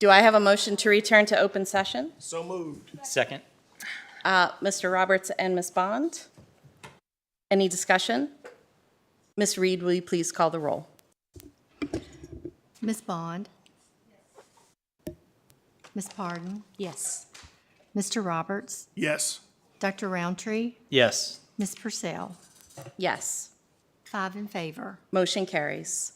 Do I have a motion to return to open session? So moved. Second. Mr. Roberts and Ms. Bond? Any discussion? Ms. Reed, will you please call the roll? Ms. Bond? Ms. Pardon? Yes. Mr. Roberts? Yes. Dr. Roundtree? Yes. Ms. Purcell? Yes. 5 in favor. Motion carries.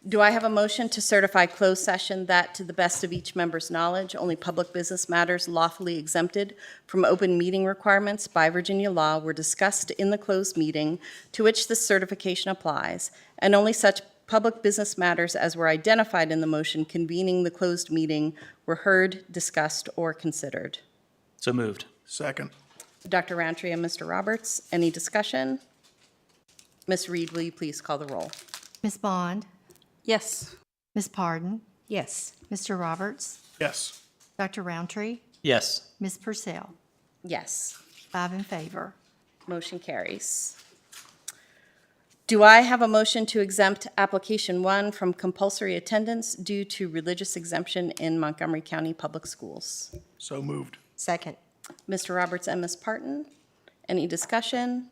Do I have a motion to certify closed session that, to the best of each member's knowledge, only public business matters lawfully exempted from open meeting requirements by Virginia law were discussed in the closed meeting to which this certification applies, and only such public business matters as were identified in the motion convening the closed meeting were heard, discussed, or considered? So moved. Second. Dr. Roundtree and Mr. Roberts, any discussion? Ms. Reed, will you please call the roll? Ms. Bond? Yes. Ms. Pardon? Yes. Mr. Roberts? Yes. Dr. Roundtree? Yes. Ms. Purcell? Yes. 5 in favor. Motion carries. Do I have a motion to exempt application 1 from compulsory attendance due to religious exemption in Montgomery County Public Schools? So moved. Second. Mr. Roberts and Ms. Parton, any discussion?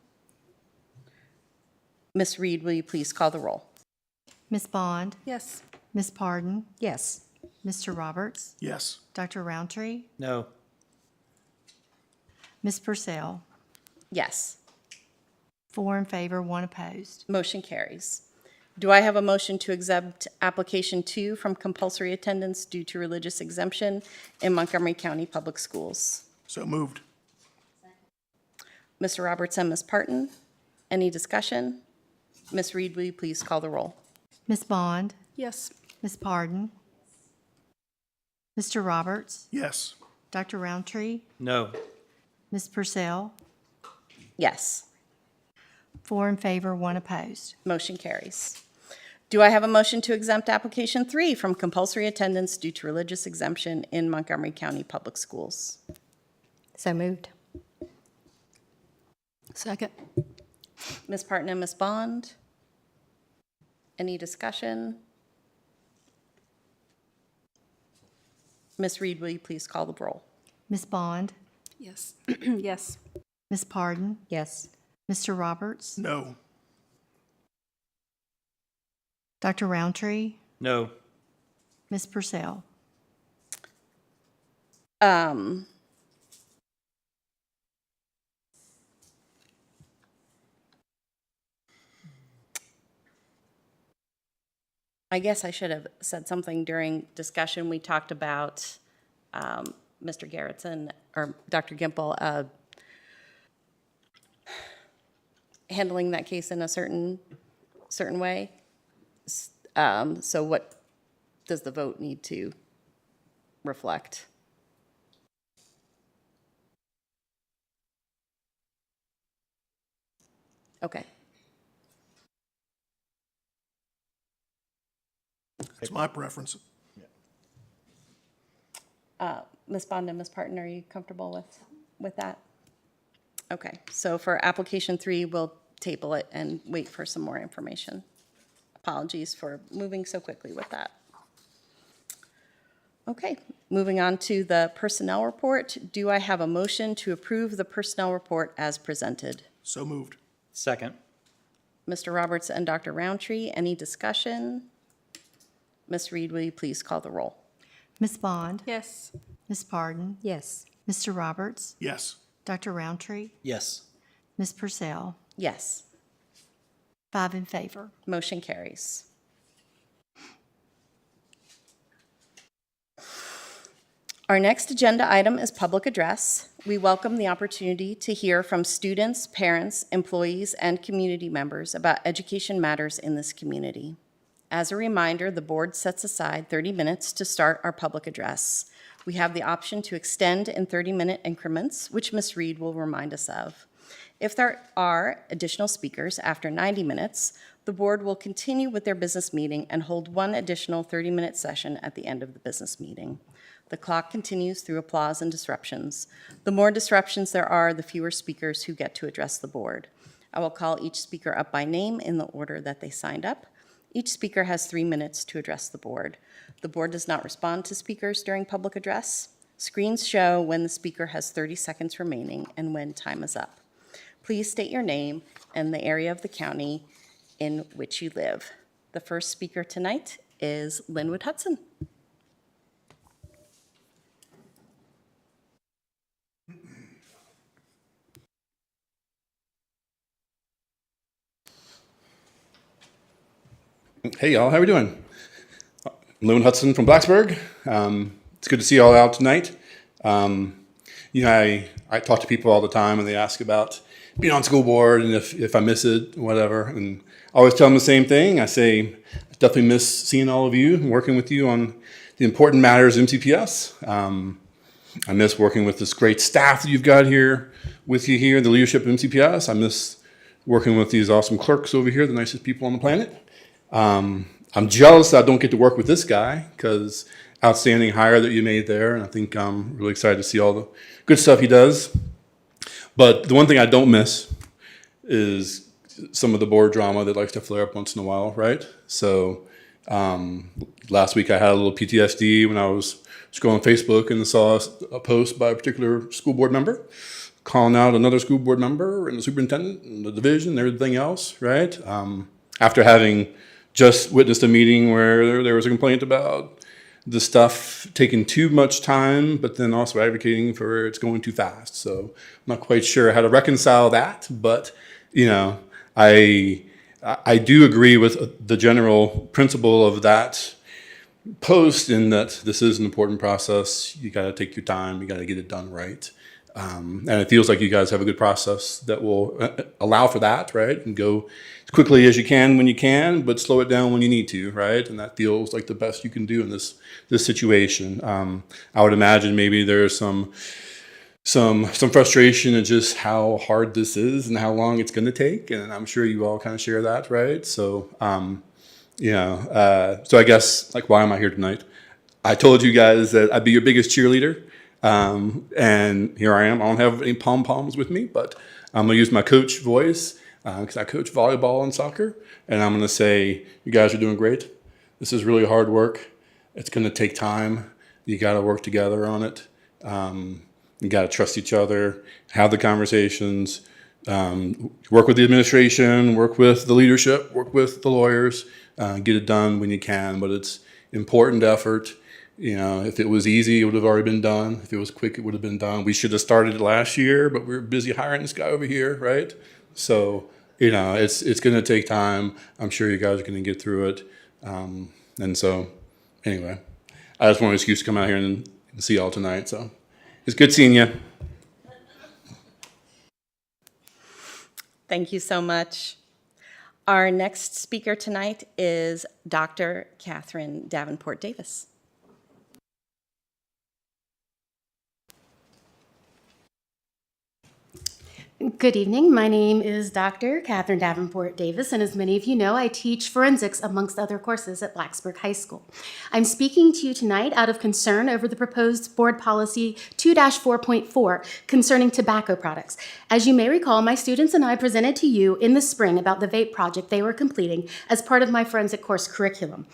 Ms. Reed, will you please call the roll? Ms. Bond? Yes. Ms. Pardon? Yes. Mr. Roberts? Yes. Dr. Roundtree? No. Ms. Purcell? Yes. 4 in favor, 1 opposed. Motion carries. Do I have a motion to exempt application 2 from compulsory attendance due to religious exemption in Montgomery County Public Schools? So moved. Mr. Roberts and Ms. Parton, any discussion? Ms. Reed, will you please call the roll? Ms. Bond? Yes. Ms. Pardon? Mr. Roberts? Yes. Dr. Roundtree? No. Ms. Purcell? Yes. 4 in favor, 1 opposed. Motion carries. Do I have a motion to exempt application 3 from compulsory attendance due to religious exemption in Montgomery County Public Schools? So moved. Second. Ms. Parton and Ms. Bond? Any discussion? Ms. Reed, will you please call the roll? Ms. Bond? Yes. Yes. Ms. Pardon? Yes. Mr. Roberts? No. Dr. Roundtree? No. Ms. Purcell? I guess I should have said something during discussion. We talked about Mr. Garrettson, or Dr. Gimple, handling that case in a certain way. So what does the vote need to reflect? Okay. It's my preference. Ms. Bond and Ms. Parton, are you comfortable with that? Okay, so for application 3, we'll table it and wait for some more information. Apologies for moving so quickly with that. Okay, moving on to the personnel report. Do I have a motion to approve the personnel report as presented? So moved. Second. Mr. Roberts and Dr. Roundtree, any discussion? Ms. Reed, will you please call the roll? Ms. Bond? Yes. Ms. Pardon? Yes. Mr. Roberts? Yes. Dr. Roundtree? Yes. Ms. Purcell? Yes. 5 in favor. Motion carries. Our next agenda item is public address. We welcome the opportunity to hear from students, parents, employees, and community members about education matters in this community. As a reminder, the board sets aside 30 minutes to start our public address. We have the option to extend in 30-minute increments, which Ms. Reed will remind us of. If there are additional speakers after 90 minutes, the board will continue with their business meeting and hold one additional 30-minute session at the end of the business meeting. The clock continues through applause and disruptions. The more disruptions there are, the fewer speakers who get to address the board. I will call each speaker up by name in the order that they signed up. Each speaker has 3 minutes to address the board. The board does not respond to speakers during public address. Screens show when the speaker has 30 seconds remaining and when time is up. Please state your name and the area of the county in which you live. The first speaker tonight is Linwood Hudson. Hey y'all, how we doing? Lone Hudson from Blacksburg. It's good to see you all out tonight. I talk to people all the time and they ask about being on school board and if I miss it, whatever. And I always tell them the same thing. I say, I definitely miss seeing all of you and working with you on the important matters of MCPS. I miss working with this great staff that you've got here with you here, the leadership of MCPS. I miss working with these awesome clerks over here, the nicest people on the planet. I'm jealous that I don't get to work with this guy because outstanding hire that you made there. And I think I'm really excited to see all the good stuff he does. But the one thing I don't miss is some of the board drama that likes to flare up once in a while, right? So last week I had a little PTSD when I was scrolling Facebook and saw a post by a particular school board member calling out another school board member and the superintendent and the division and everything else, right? After having just witnessed a meeting where there was a complaint about the stuff taking too much time, but then also advocating for it's going too fast. So I'm not quite sure how to reconcile that, but I do agree with the general principle of that post in that this is an important process. You got to take your time. You got to get it done right. And it feels like you guys have a good process that will allow for that, right? And go as quickly as you can when you can, but slow it down when you need to, right? And that feels like the best you can do in this situation. I would imagine maybe there's some frustration at just how hard this is and how long it's going to take, and I'm sure you all kind of share that, right? So, so I guess why am I here tonight? I told you guys that I'd be your biggest cheerleader. And here I am. I don't have any pom-poms with me, but I'm going to use my coach voice because I coach volleyball and soccer. And I'm going to say, you guys are doing great. This is really hard work. It's going to take time. You got to work together on it. You got to trust each other, have the conversations, work with the administration, work with the leadership, work with the lawyers, get it done when you can. But it's important effort. If it was easy, it would have already been done. If it was quick, it would have been done. We should have started it last year, but we're busy hiring this guy over here, right? So, it's going to take time. I'm sure you guys are going to get through it. And so, anyway, I just want an excuse to come out here and see y'all tonight. So, it's good seeing you. Thank you so much. Our next speaker tonight is Dr. Catherine Davenport Davis. Good evening. My name is Dr. Catherine Davenport Davis, and as many of you know, I teach forensics amongst other courses at Blacksburg High School. I'm speaking to you tonight out of concern over the proposed Board Policy 2-4.4 concerning tobacco products. As you may recall, my students and I presented to you in the spring about the vape project they were completing as part of my forensic course curriculum.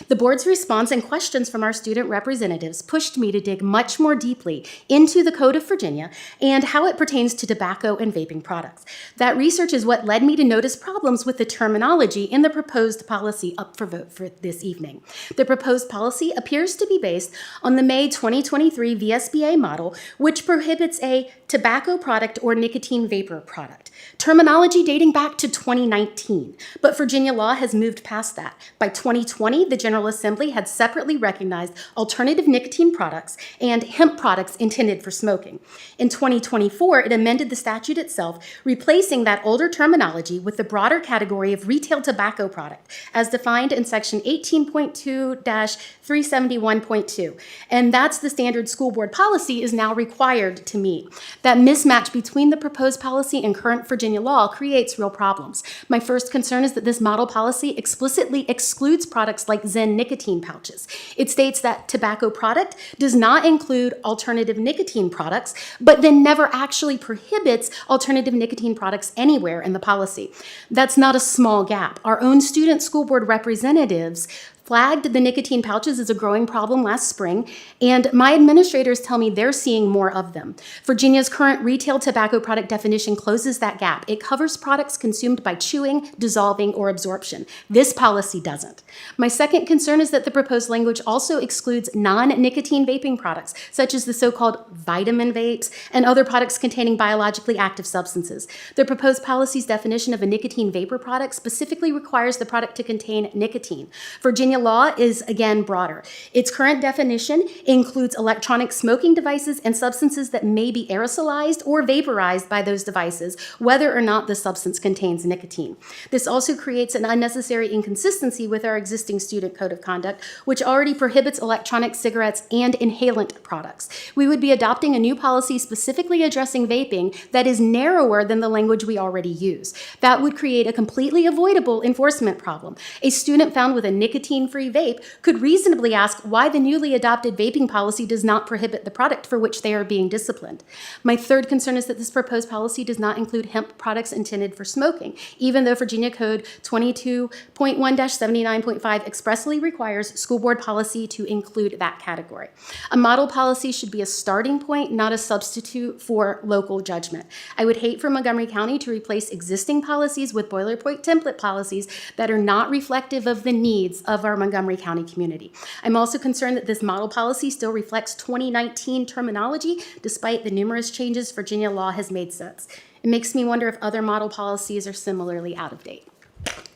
The board's response and questions from our student representatives pushed me to dig much more deeply into the Code of Virginia and how it pertains to tobacco and vaping products. That research is what led me to notice problems with the terminology in the proposed policy up for vote for this evening. The proposed policy appears to be based on the May 2023 VSBA model, which prohibits a tobacco product or nicotine vapor product. Terminology dating back to 2019, but Virginia law has moved past that. By 2020, the General Assembly had separately recognized alternative nicotine products and hemp products intended for smoking. In 2024, it amended the statute itself, replacing that older terminology with the broader category of retail tobacco product, as defined in Section 18.2-371.2. And that's the standard school board policy is now required to meet. That mismatch between the proposed policy and current Virginia law creates real problems. My first concern is that this model policy explicitly excludes products like Zen nicotine pouches. It states that tobacco product does not include alternative nicotine products, but then never actually prohibits alternative alternative nicotine products anywhere in the policy. That's not a small gap. Our own student school board representatives flagged the nicotine pouches as a growing problem last spring, and my administrators tell me they're seeing more of them. Virginia's current retail tobacco product definition closes that gap. It covers products consumed by chewing, dissolving, or absorption. This policy doesn't. My second concern is that the proposed language also excludes non-nicotine vaping products, such as the so-called vitamin vapes and other products containing biologically active substances. The proposed policy's definition of a nicotine vapor product specifically requires the product to contain nicotine. Virginia law is, again, broader. Its current definition includes electronic smoking devices and substances that may be aerosolized or vaporized by those devices, whether or not the substance contains nicotine. This also creates an unnecessary inconsistency with our existing student code of conduct, which already prohibits electronic cigarettes and inhalant products. We would be adopting a new policy specifically addressing vaping that is narrower than the language we already use. That would create a completely avoidable enforcement problem. A student found with a nicotine-free vape could reasonably ask why the newly adopted vaping policy does not prohibit the product for which they are being disciplined. My third concern is that this proposed policy does not include hemp products intended for smoking, even though Virginia Code 22.1-79.5 expressly requires school board policy to include that category. A model policy should be a starting point, not a substitute for local judgment. I would hate for Montgomery County to replace existing policies with boilerplate template policies that are not reflective of the needs of our Montgomery County community. I'm also concerned that this model policy still reflects 2019 terminology, despite the numerous changes Virginia law has made since. It makes me wonder if other model policies are similarly out of date.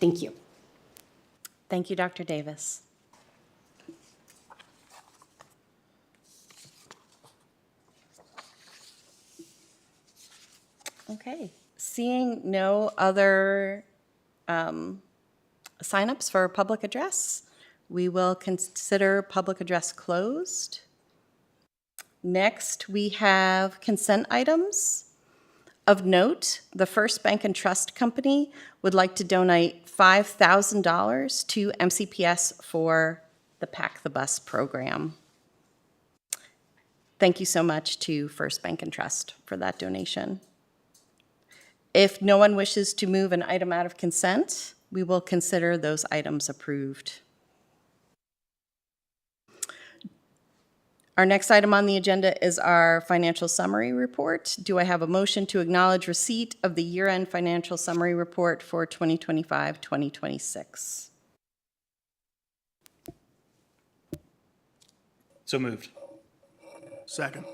Thank you. Thank you, Dr. Davis. Okay, seeing no other signups for public address, we will consider public address closed. Next, we have consent items. Of note, the First Bank and Trust Company would like to donate $5,000 to MCPS for the Pack the Bus program. Thank you so much to First Bank and Trust for that donation. If no one wishes to move an item out of consent, we will consider those items approved. Our next item on the agenda is our financial summary report. Do I have a motion to acknowledge receipt of the year-end financial summary report for 2025-2026? So moved. Second.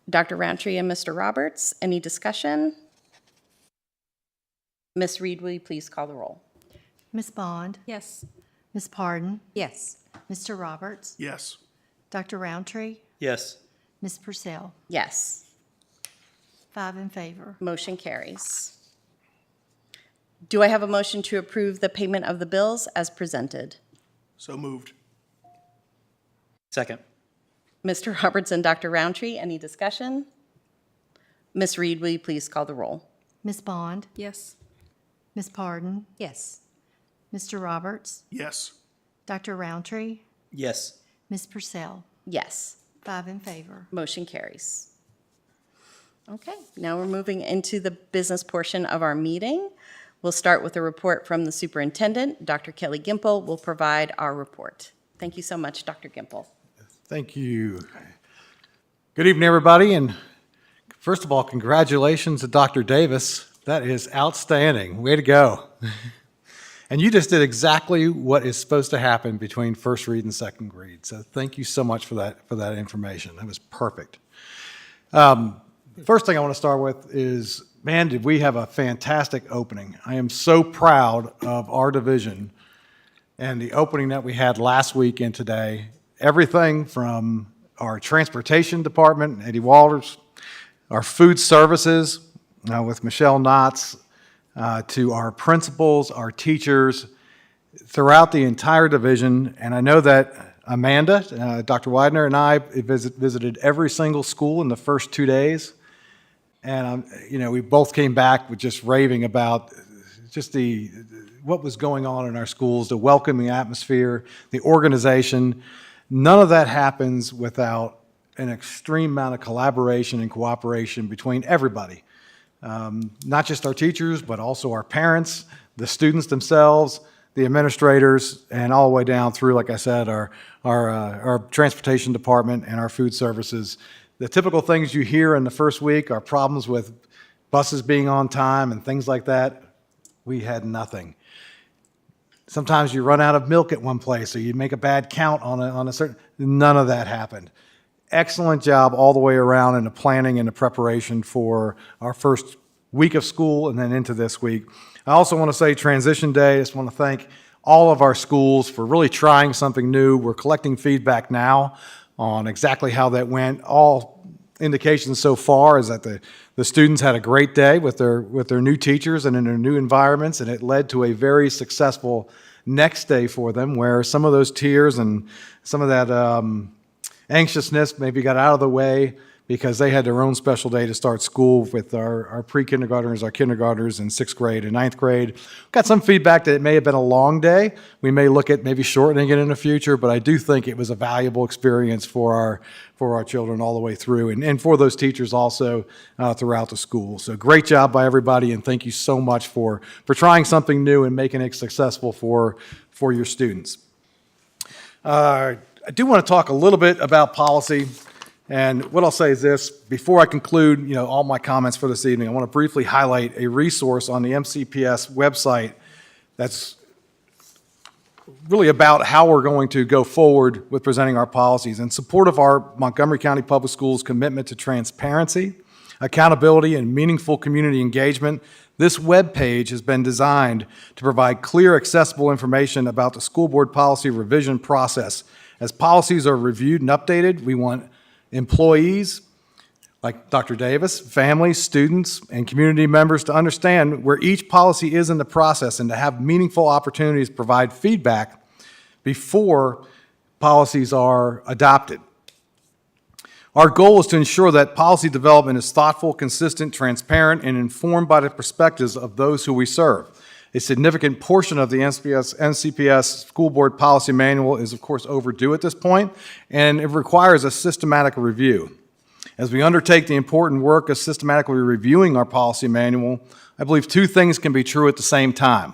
Dr. Roundtree and Mr. Roberts, any discussion? Ms. Reed, will you please call the roll? Ms. Bond? Yes. Ms. Pardon? Yes. Mr. Roberts? Yes. Dr. Roundtree? Yes. Ms. Purcell? Yes. 5 in favor. Motion carries. Do I have a motion to approve the payment of the bills as presented? So moved. Second. Mr. Roberts and Dr. Roundtree, any discussion? Ms. Reed, will you please call the roll? Ms. Bond? Yes. Ms. Pardon? Yes. Mr. Roberts? Yes. Dr. Roundtree? Yes. Ms. Purcell? Yes. 5 in favor. Motion carries. Okay, now we're moving into the business portion of our meeting. We'll start with a report from the superintendent. Dr. Kelly Gimple will provide our report. Thank you so much, Dr. Gimple. Thank you. Good evening, everybody, and first of all, congratulations to Dr. Davis. That is outstanding. Way to go. And you just did exactly what is supposed to happen between first read and second read. So thank you so much for that information. That was perfect. First thing I want to start with is, man, did we have a fantastic opening. I am so proud of our division and the opening that we had last week and today. Everything from our transportation department, Eddie Walters, our food services with Michelle Knotts, to our principals, our teachers, throughout the entire division. And I know that Amanda, Dr. Widener, and I visited every single school in the first 2 days. And, we both came back with just raving about just what was going on in our schools, the welcoming atmosphere, the organization. None of that happens without an extreme amount of collaboration and cooperation between everybody. not just our teachers, but also our parents, the students themselves, the administrators, and all the way down through, like I said, our transportation department and our food services. The typical things you hear in the first week are problems with buses being on time and things like that. We had nothing. Sometimes you run out of milk at one place, or you make a bad count on a certain. None of that happened. Excellent job all the way around in the planning and the preparation for our first week of school and then into this week. I also want to say Transition Day. I just want to thank all of our schools for really trying something new. We're collecting feedback now on exactly how that went. All indications so far is that the students had a great day with their new teachers and in their new environments, and it led to a very successful next day for them, where some of those tears and some of that anxiousness maybe got out of the way because they had their own special day to start school with our pre-kindergartners, our kindergartners in 6th grade and 9th grade. Got some feedback that it may have been a long day. We may look at maybe shortening it in the future, but I do think it was a valuable experience for our children all the way through, and for those teachers also throughout the school. So great job by everybody, and thank you so much for trying something new and making it successful for your students. I do want to talk a little bit about policy. And what I'll say is this: before I conclude, all my comments for this evening, I want to briefly highlight a resource on the MCPS website that's really about how we're going to go forward with presenting our policies in support of our Montgomery County Public Schools commitment to transparency, accountability, and meaningful community engagement. This web page has been designed to provide clear, accessible information about the school board policy revision process. As policies are reviewed and updated, we want employees, like Dr. Davis, families, students, and community members to understand where each policy is in the process and to have meaningful opportunities to provide feedback before policies are adopted. Our goal is to ensure that policy development is thoughtful, consistent, transparent, and informed by the perspectives of those who we serve. A significant portion of the NCPS School Board Policy Manual is, of course, overdue at this point, and it requires a systematic review. As we undertake the important work of systematically reviewing our policy manual, I believe two things can be true at the same time.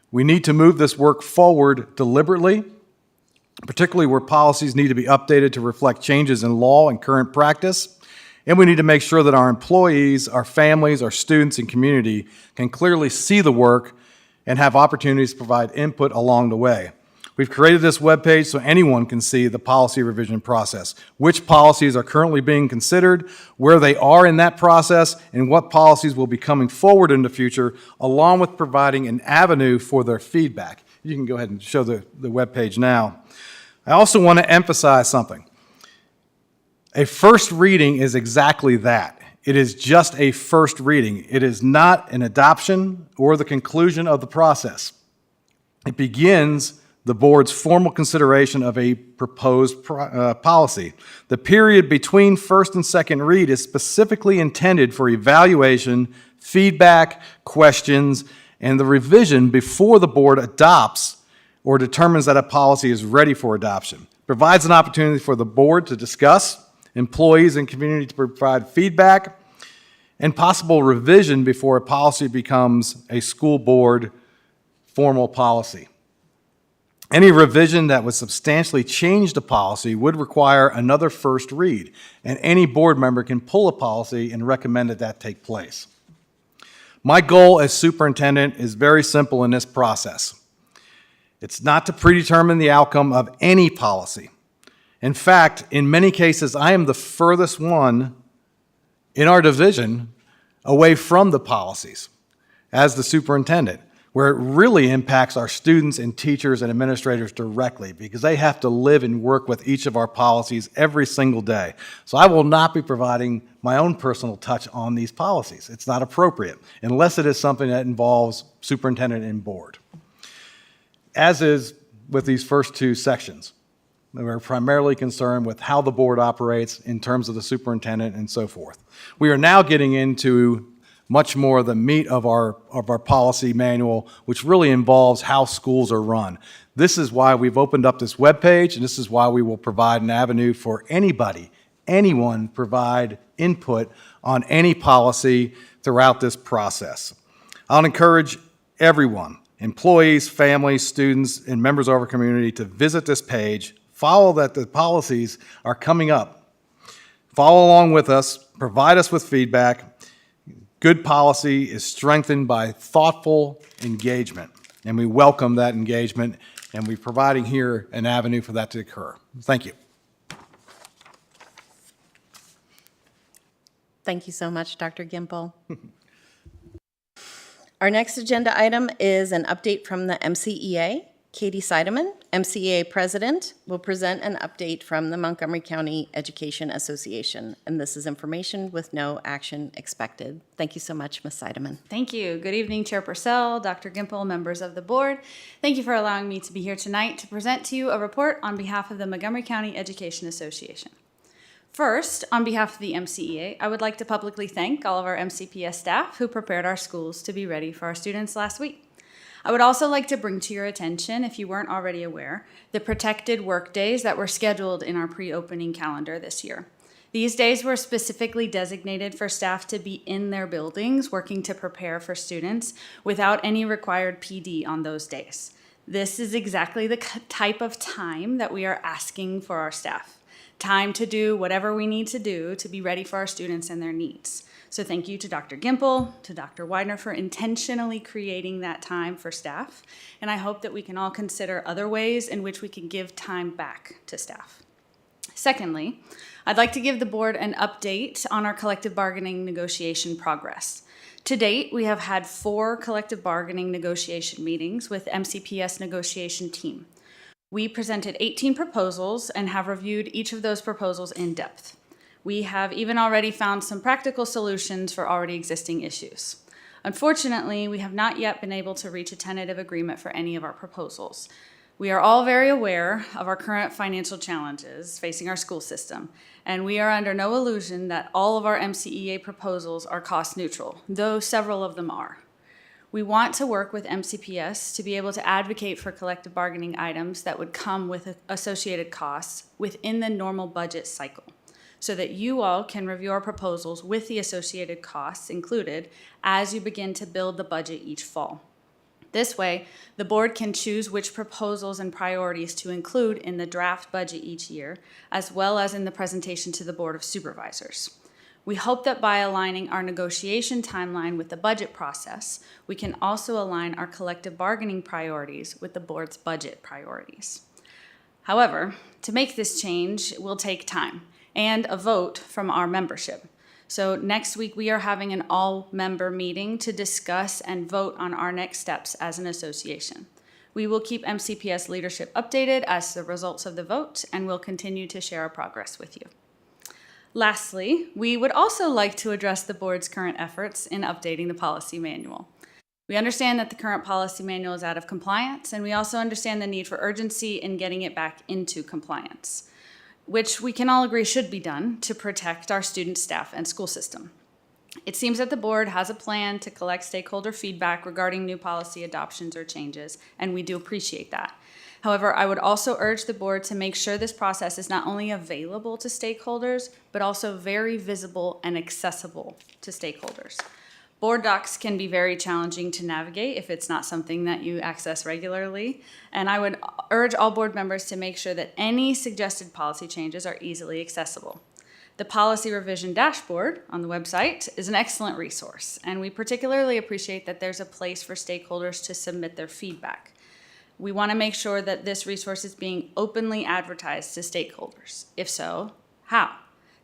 We need to move this work forward deliberately, particularly where policies need to be updated to reflect changes in law and current practice. And we need to make sure that our employees, our families, our students, and community can clearly see the work and have opportunities to provide input along the way. We've created this webpage so anyone can see the policy revision process, which policies are currently being considered, where they are in that process, and what policies will be coming forward in the future, along with providing an avenue for their feedback. You can go ahead and show the webpage now. I also want to emphasize something. A first reading is exactly that. It is just a first reading. It is not an adoption or the conclusion of the process. It begins the board's formal consideration of a proposed policy. The period between first and second read is specifically intended for evaluation, feedback, questions, and the revision before the board adopts or determines that a policy is ready for adoption. It provides an opportunity for the board to discuss, employees and community to provide feedback, and possible revision before a policy becomes a school board formal policy. Any revision that would substantially change the policy would require another first read, and any board member can pull a policy and recommend that take place. My goal as superintendent is very simple in this process. It's not to predetermine the outcome of any policy. In fact, in many cases, I am the furthest one in our division away from the policies as the superintendent, where it really impacts our students and teachers and administrators directly because they have to live and work with each of our policies every single day. So I will not be providing my own personal touch on these policies. It's not appropriate unless it is something that involves superintendent and board. As is with these first two sections. We're primarily concerned with how the board operates in terms of the superintendent and so forth. We are now getting into much more of the meat of our policy manual, which really involves how schools are run. This is why we've opened up this webpage, and this is why we will provide an avenue for anyone provide input on any policy throughout this process. I'll encourage everyone, employees, families, students, and members of our community to visit this page, follow that the policies are coming up. Follow along with us, provide us with feedback. Good policy is strengthened by thoughtful engagement, and we welcome that engagement, and we're providing here an avenue for that to occur. Thank you. Thank you so much, Dr. Gimple. Our next agenda item is an update from the MCEA. Katie Seidemann, MCEA President, will present an update from the Montgomery County Education Association, and this is information with no action expected. Thank you so much, Ms. Seidemann. Thank you. Good evening, Chair Purcell, Dr. Gimple, members of the board. Thank you for allowing me to be here tonight to present to you a report on behalf of the Montgomery County Education Association. First, on behalf of the MCEA, I would like to publicly thank all of our MCPS staff who prepared our schools to be ready for our students last week. I would also like to bring to your attention, if you weren't already aware, the protected work days that were scheduled in our pre-opening calendar this year. These days were specifically designated for staff to be in their buildings working to prepare for students without any required PD on those days. This is exactly the type of time that we are asking for our staff. Time to do whatever we need to do to be ready for our students and their needs. So thank you to Dr. Gimple, to Dr. Widener for intentionally creating that time for staff. And I hope that we can all consider other ways in which we can give time back to staff. Secondly, I'd like to give the board an update on our collective bargaining negotiation progress. To date, we have had 4 collective bargaining negotiation meetings with MCPS negotiation team. We presented 18 proposals and have reviewed each of those proposals in depth. We have even already found some practical solutions for already existing issues. Unfortunately, we have not yet been able to reach a tentative agreement for any of our proposals. We are all very aware of our current financial challenges facing our school system, and we are under no illusion that all of our MCEA proposals are cost neutral, though several of them are. We want to work with MCPS to be able to advocate for collective bargaining items that would come with associated costs within the normal budget cycle, so that you all can review our proposals with the associated costs included as you begin to build the budget each fall. This way, the board can choose which proposals and priorities to include in the draft budget each year, as well as in the presentation to the Board of Supervisors. We hope that by aligning our negotiation timeline with the budget process, we can also align our collective bargaining priorities with the board's budget priorities. However, to make this change will take time and a vote from our membership. So next week we are having an all-member meeting to discuss and vote on our next steps as an association. We will keep MCPS leadership updated as to the results of the vote, and we'll continue to share our progress with you. Lastly, we would also like to address the board's current efforts in updating the policy manual. We understand that the current policy manual is out of compliance, and we also understand the need for urgency in getting it back into compliance, which we can all agree should be done to protect our students, staff, and school system. It seems that the board has a plan to collect stakeholder feedback regarding new policy adoptions or changes, and we do appreciate that. However, I would also urge the board to make sure this process is not only available to stakeholders, but also very visible and accessible to stakeholders. Board docs can be very challenging to navigate if it's not something that you access regularly, and I would urge all board members to make sure that any suggested policy changes are easily accessible. The Policy Revision Dashboard on the website is an excellent resource, and we particularly appreciate that there's a place for stakeholders to submit their feedback. We want to make sure that this resource is being openly advertised to stakeholders. If so, how?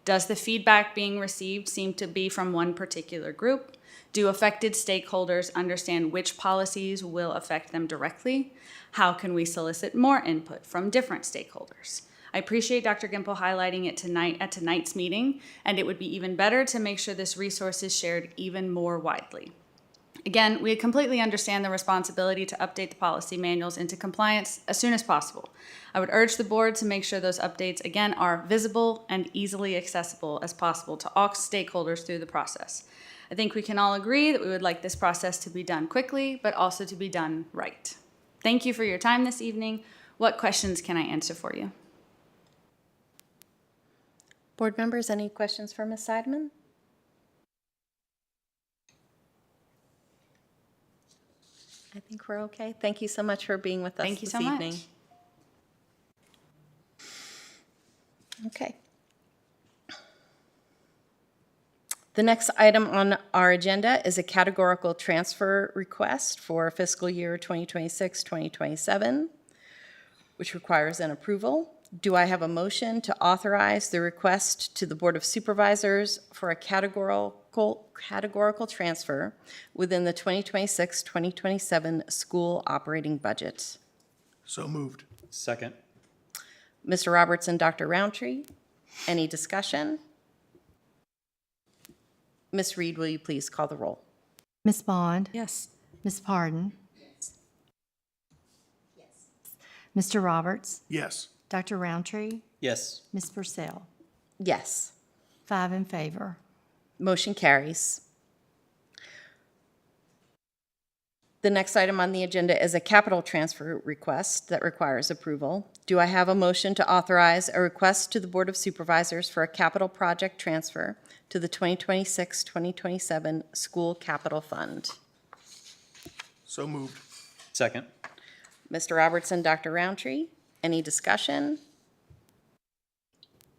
Does the feedback being received seem to be from one particular group? Do affected stakeholders understand which policies will affect them directly? How can we solicit more input from different stakeholders? I appreciate Dr. Gimple highlighting it tonight at tonight's meeting, and it would be even better to make sure this resource is shared even more widely. Again, we completely understand the responsibility to update the policy manuals into compliance as soon as possible. I would urge the board to make sure those updates, again, are visible and easily accessible as possible to all stakeholders through the process. I think we can all agree that we would like this process to be done quickly, but also to be done right. Thank you for your time this evening. What questions can I answer for you? Board members, any questions for Ms. Seidemann? I think we're okay. Thank you so much for being with us Thank you this so much. evening. Okay. The next item on our agenda is a categorical transfer request for fiscal year 2026-2027, which requires an approval. Do I have a motion to authorize the request to the Board of Supervisors for a categorical transfer within the 2026-2027 school operating budget? So moved. Second. Mr. Roberts and Dr. Roundtree, any discussion? Ms. Reed, will you please call the roll? Ms. Bond? Yes. Ms. Pardon? Mr. Roberts? Yes. Dr. Roundtree? Yes. Ms. Purcell? Yes. 5 in favor. Motion carries. The next item on the agenda is a capital transfer request that requires approval. Do I have a motion to authorize a request to the Board of Supervisors for a capital project transfer to the 2026-2027 School Capital Fund? So moved. Second. Mr. Roberts and Dr. Roundtree, any discussion?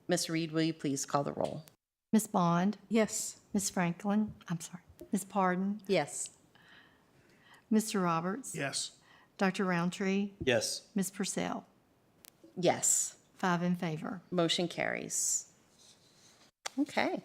Ms. Reed, will you please call the roll? Ms. Bond? Yes. Ms. Franklin? I'm sorry. Ms. Pardon? Yes. Mr. Roberts? Yes. Dr. Roundtree? Yes. Ms. Purcell? Yes. 5 in favor. Motion carries. Okay.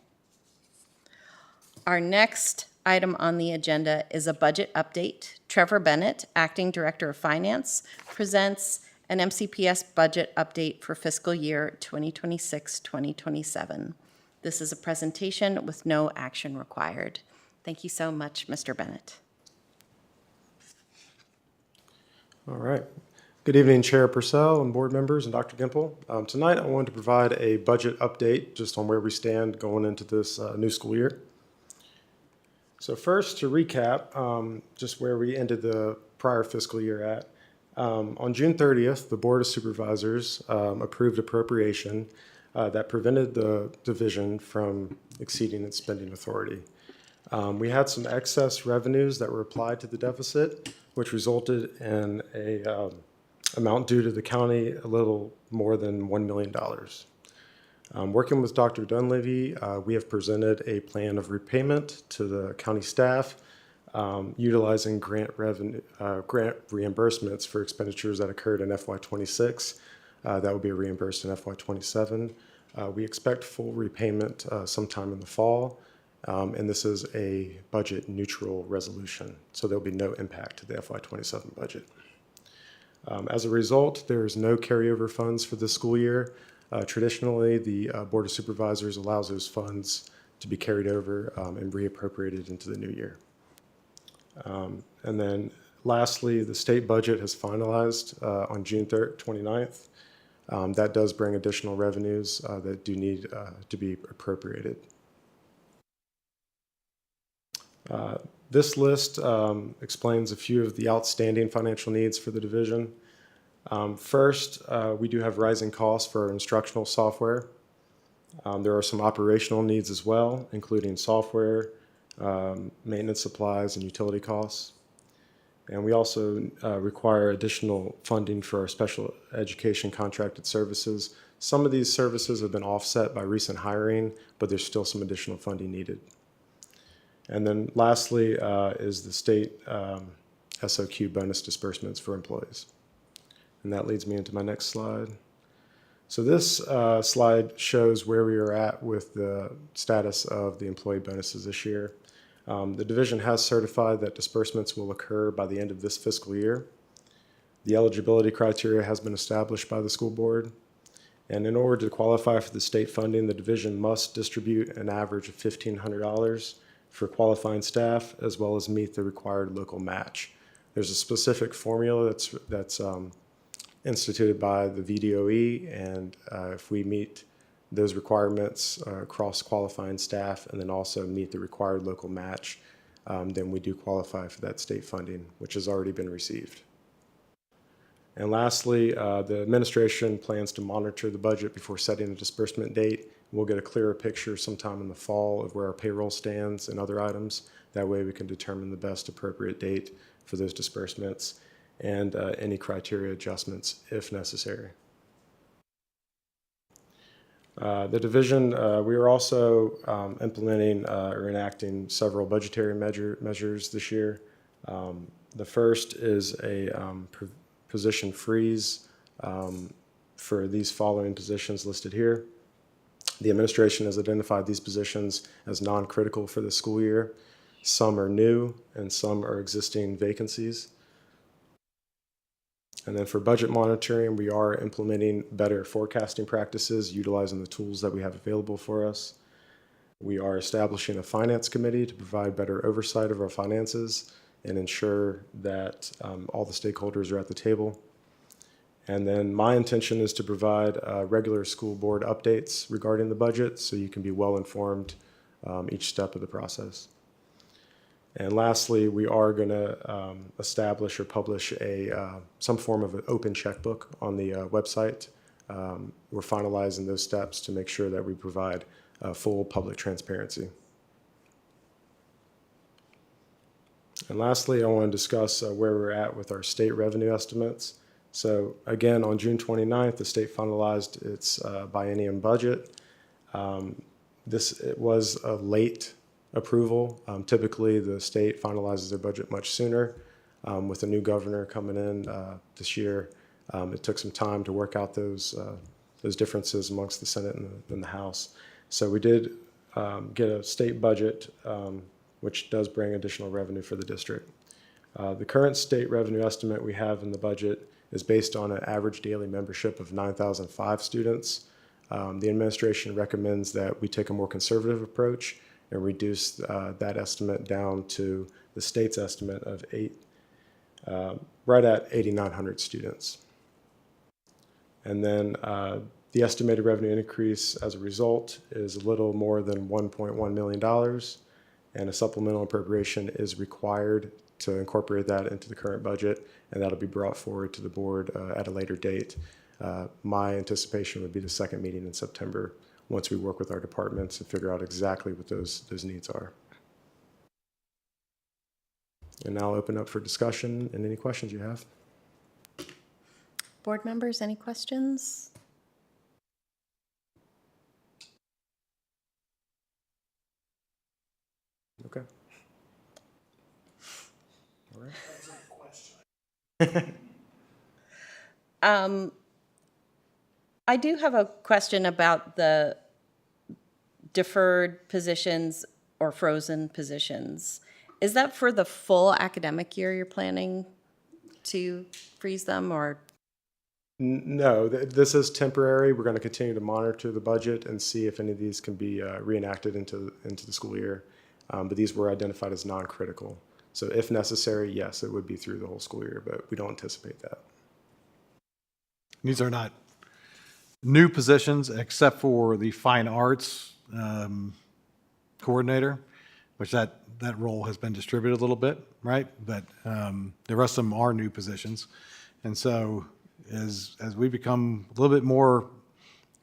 Our next item on the agenda is a budget update. Trevor Bennett, Acting Director of Finance, presents an MCPS budget update for fiscal year 2026-2027. This is a presentation with no action required. Thank you so much, Mr. Bennett. All right. Good evening, Chair Purcell and board members and Dr. Gimple. Tonight, I wanted to provide a budget update just on where we stand going into this new school year. So first, to recap, just where we ended the prior fiscal year at. On June 30th, the Board of Supervisors approved appropriation that prevented the division from exceeding its spending authority. We had some excess revenues that were applied to the deficit, which resulted in a amount due to the county a little more than $1 million. Working with Dr. Dunleavy, we have presented a plan of repayment to the county staff, utilizing grant reimbursements for expenditures that occurred in FY26. That will be reimbursed in FY27. We expect full repayment sometime in the fall. And this is a budget neutral resolution, so there'll be no impact to the FY27 budget. As a result, there's no carryover funds for this school year. Traditionally, the Board of Supervisors allows those funds to be carried over and reappropriated into the new year. And then lastly, the state budget has finalized on June 29th. That does bring additional revenues that do need to be appropriated. This list explains a few of the outstanding financial needs for the division. First, we do have rising costs for our instructional software. There are some operational needs as well, including software, maintenance supplies, and utility costs. And we also require additional funding for our special education contracted services. Some of these services have been offset by recent hiring, but there's still some additional funding needed. And then lastly is the state SOQ bonus disbursements for employees. And that leads me into my next slide. So this slide shows where we are at with the status of the employee bonuses this year. The division has certified that disbursements will occur by the end of this fiscal year. The eligibility criteria has been established by the school board. And in order to qualify for the state funding, the division must distribute an average of $1,500 for qualifying staff, as well as meet the required local match. There's a specific formula that's instituted by the VDOE, and if we meet those requirements across qualifying staff and then also meet the required local match, then we do qualify for that state funding, which has already been received. And lastly, the administration plans to monitor the budget before setting a disbursement date. We'll get a clearer picture sometime in the fall of where our payroll stands and other items. That way we can determine the best appropriate date for those disbursements and any criteria adjustments if necessary. The division, we are also implementing or enacting several budgetary measures this year. The first is a position freeze for these following positions listed here. The administration has identified these positions as non-critical for the school year. Some are new and some are existing vacancies. And then for budget monitoring, we are implementing better forecasting practices, utilizing the tools that we have available for us. We are establishing a finance committee to provide better oversight of our finances and ensure that all the stakeholders are at the table. And then my intention is to provide regular school board updates regarding the budget so you can be well informed each step of the process. And lastly, we are going to establish or publish some form of an open checkbook on the website. We're finalizing those steps to make sure that we provide full public transparency. And lastly, I want to discuss where we're at with our state revenue estimates. So again, on June 29th, the state finalized its biennium budget. It was a late approval. Typically, the state finalizes their budget much sooner. With a new governor coming in this year, it took some time to work out those differences amongst the Senate and the House. So we did get a state budget, which does bring additional revenue for the district. The current state revenue estimate we have in the budget is based on an average daily membership of 9,005 students. The administration recommends that we take a more conservative approach and reduce that estimate down to the state's estimate of right at 8,900 students. And then the estimated revenue increase as a result is a little more than $1.1 million, and a supplemental appropriation is required to incorporate that into the current budget, and that'll be brought forward to the board at a later date. My anticipation would be the second meeting in September, once we work with our departments and figure out exactly what those needs are. And now I'll open up for discussion and any questions you have. Board members, any questions? Okay. All right. I do have a question about the deferred positions or frozen positions. Is that for the full academic year you're planning to freeze them, or? No, this is temporary. We're going to continue to monitor the budget and see if any of these can be reenacted into the school year. But these were identified as non-critical. So if necessary, yes, it would be through the whole school year, but we don't anticipate that. These are not new positions except for the fine arts coordinator, which that role has been distributed a little bit, right? But the rest of them are new positions. And so as we become a little bit more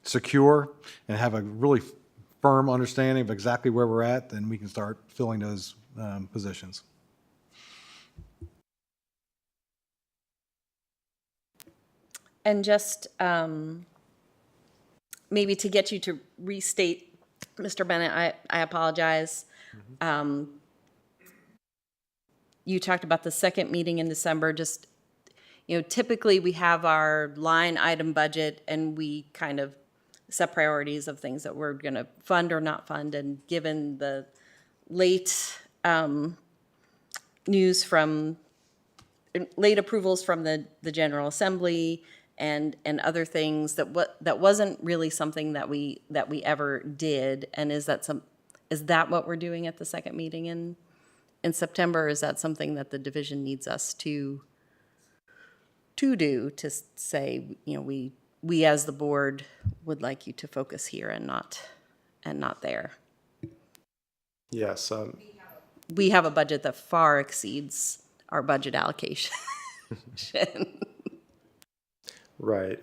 secure and have a really firm understanding of exactly where we're at, then we can start filling those positions. And just maybe to get you to restate, Mr. Bennett, I apologize. You talked about the second meeting in December. Just, typically we have our line item budget and we kind of set priorities of things that we're going to fund or not fund. And given the late news from late approvals from the General Assembly and other things, that wasn't really something that we ever did. And is that what we're doing at the second meeting in September? Or is that something that the division needs us to do, to say, we as the board would like you to focus here and not there? Yes. We have a budget that far exceeds our budget allocation. Right.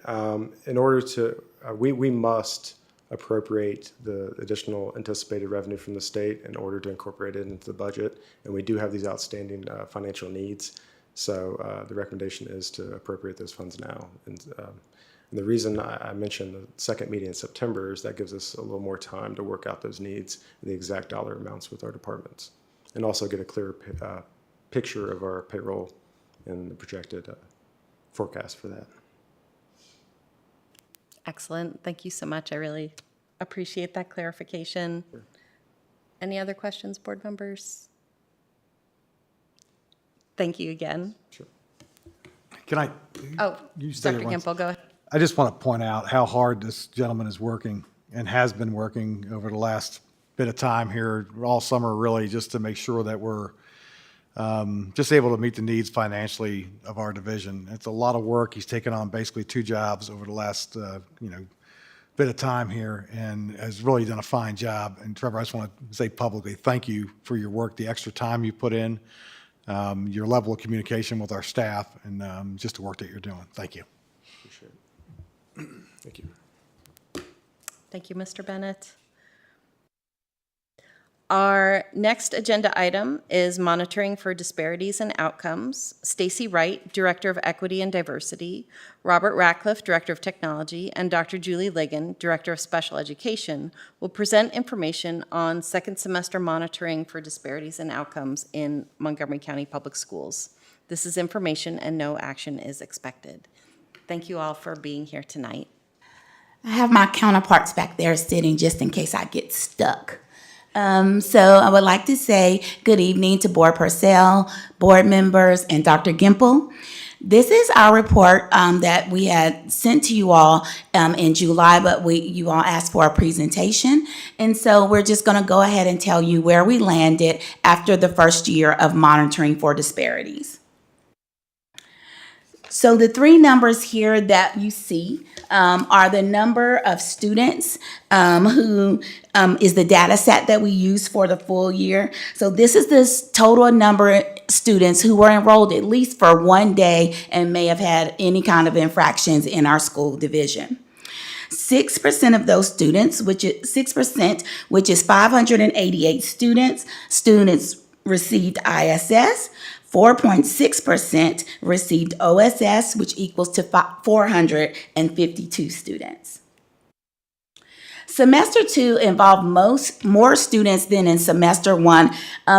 In order to, we must appropriate the additional anticipated revenue from the state in order to incorporate it into the budget. And we do have these outstanding financial needs. So the recommendation is to appropriate those funds now. And the reason I mentioned the second meeting in September is that gives us a little more time to work out those needs and the exact dollar amounts with our departments, and also get a clearer picture of our payroll and the projected forecast for that. Excellent. Thank you so much. I really appreciate that clarification. Any other questions, board members? Thank you again. Sure. Can I? Oh, You said it Dr. once. Gimple, go ahead. I just want to point out how hard this gentleman is working and has been working over the last bit of time here all summer, really, just to make sure that we're just able to meet the needs financially of our division. It's a lot of work. He's taken on basically 2 jobs over the last, bit of time here and has really done a fine job. And Trevor, I just want to say publicly, thank you for your work, the extra time you put in, your level of communication with our staff, and just the work that you're doing. Thank you. Appreciate it. Thank you. Thank you, Mr. Bennett. Our next agenda item is monitoring for disparities and outcomes. Stacy Wright, Director of Equity and Diversity, Robert Ratcliffe, Director of Technology, and Dr. Julie Ligon, Director of Special Education, will present information on second semester monitoring for disparities and outcomes in Montgomery County Public Schools. This is information and no action is expected. Thank you all for being here tonight. I have my counterparts back there sitting just in case I get stuck. So I would like to say good evening to Board Purcell, board members, and Dr. Gimple. This is our report that we had sent to you all in July, but you all asked for a presentation. And so we're just going to go ahead and tell you where we landed after the first year of monitoring for disparities. So the 3 numbers here that you see are the number of students who is the data set that we use for the full year. So this is the total number of students who were enrolled at least for 1 day and may have had any kind of infractions in our school division. 6% of those students, which is 6%, which is 588 students received ISS. 4.6% received OSS, which equals to 452 students. Semester 2 involved more students than in semester 1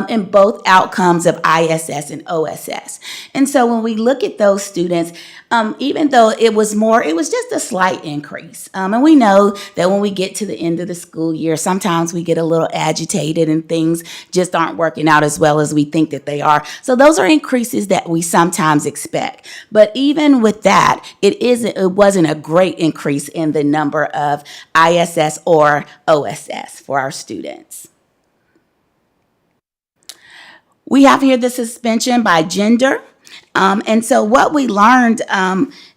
in both outcomes of ISS and OSS. And so when we look at those students, even though it was more, it was just a slight increase. And we know that when we get to the end of the school year, sometimes we get a little agitated and things just aren't working out as well as we think that they are. So those are increases that we sometimes expect. But even with that, it wasn't a great increase in the number of ISS or OSS for our students. We have here the suspension by gender. And so what we learned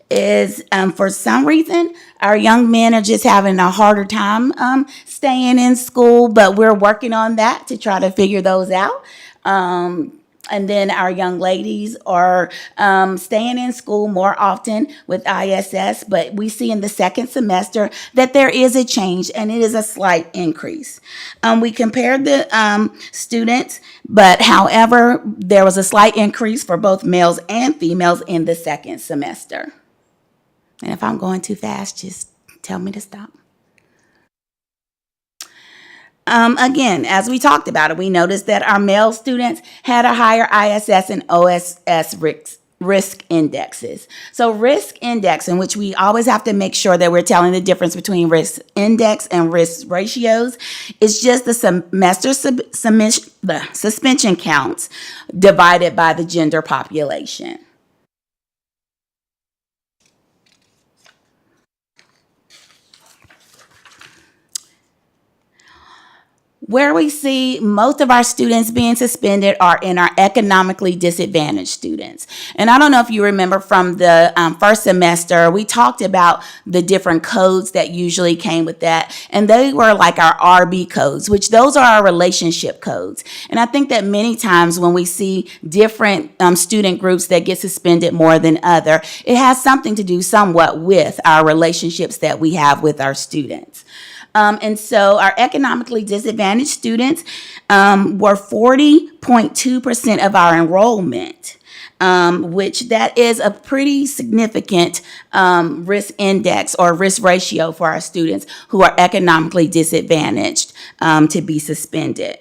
is for some reason, our young men are just having a harder time staying in school, but we're working on that to try to figure those out. And then our young ladies are staying in school more often with ISS, but we see in the second semester that there is a change and it is a slight increase. We compared the students, but however, there was a slight increase for both males and females in the second semester. And if I'm going too fast, just tell me to stop. Again, as we talked about it, we noticed that our male students had a higher ISS and OSS risk indexes. So risk index, in which we always have to make sure that we're telling the difference between risk index and risk ratios, is just the semester the suspension counts divided by the gender population. Where we see most of our students being suspended are in our economically disadvantaged students. And I don't know if you remember from the first semester, we talked about the different codes that usually came with that. And they were like our RB codes, which those are our relationship codes. And I think that many times when we see different student groups that get suspended more than other, it has something to do somewhat with our relationships that we have with our students. And so our economically disadvantaged students were 40.2% of our enrollment. Which that is a pretty significant risk index or risk ratio for our students who are economically disadvantaged to be suspended.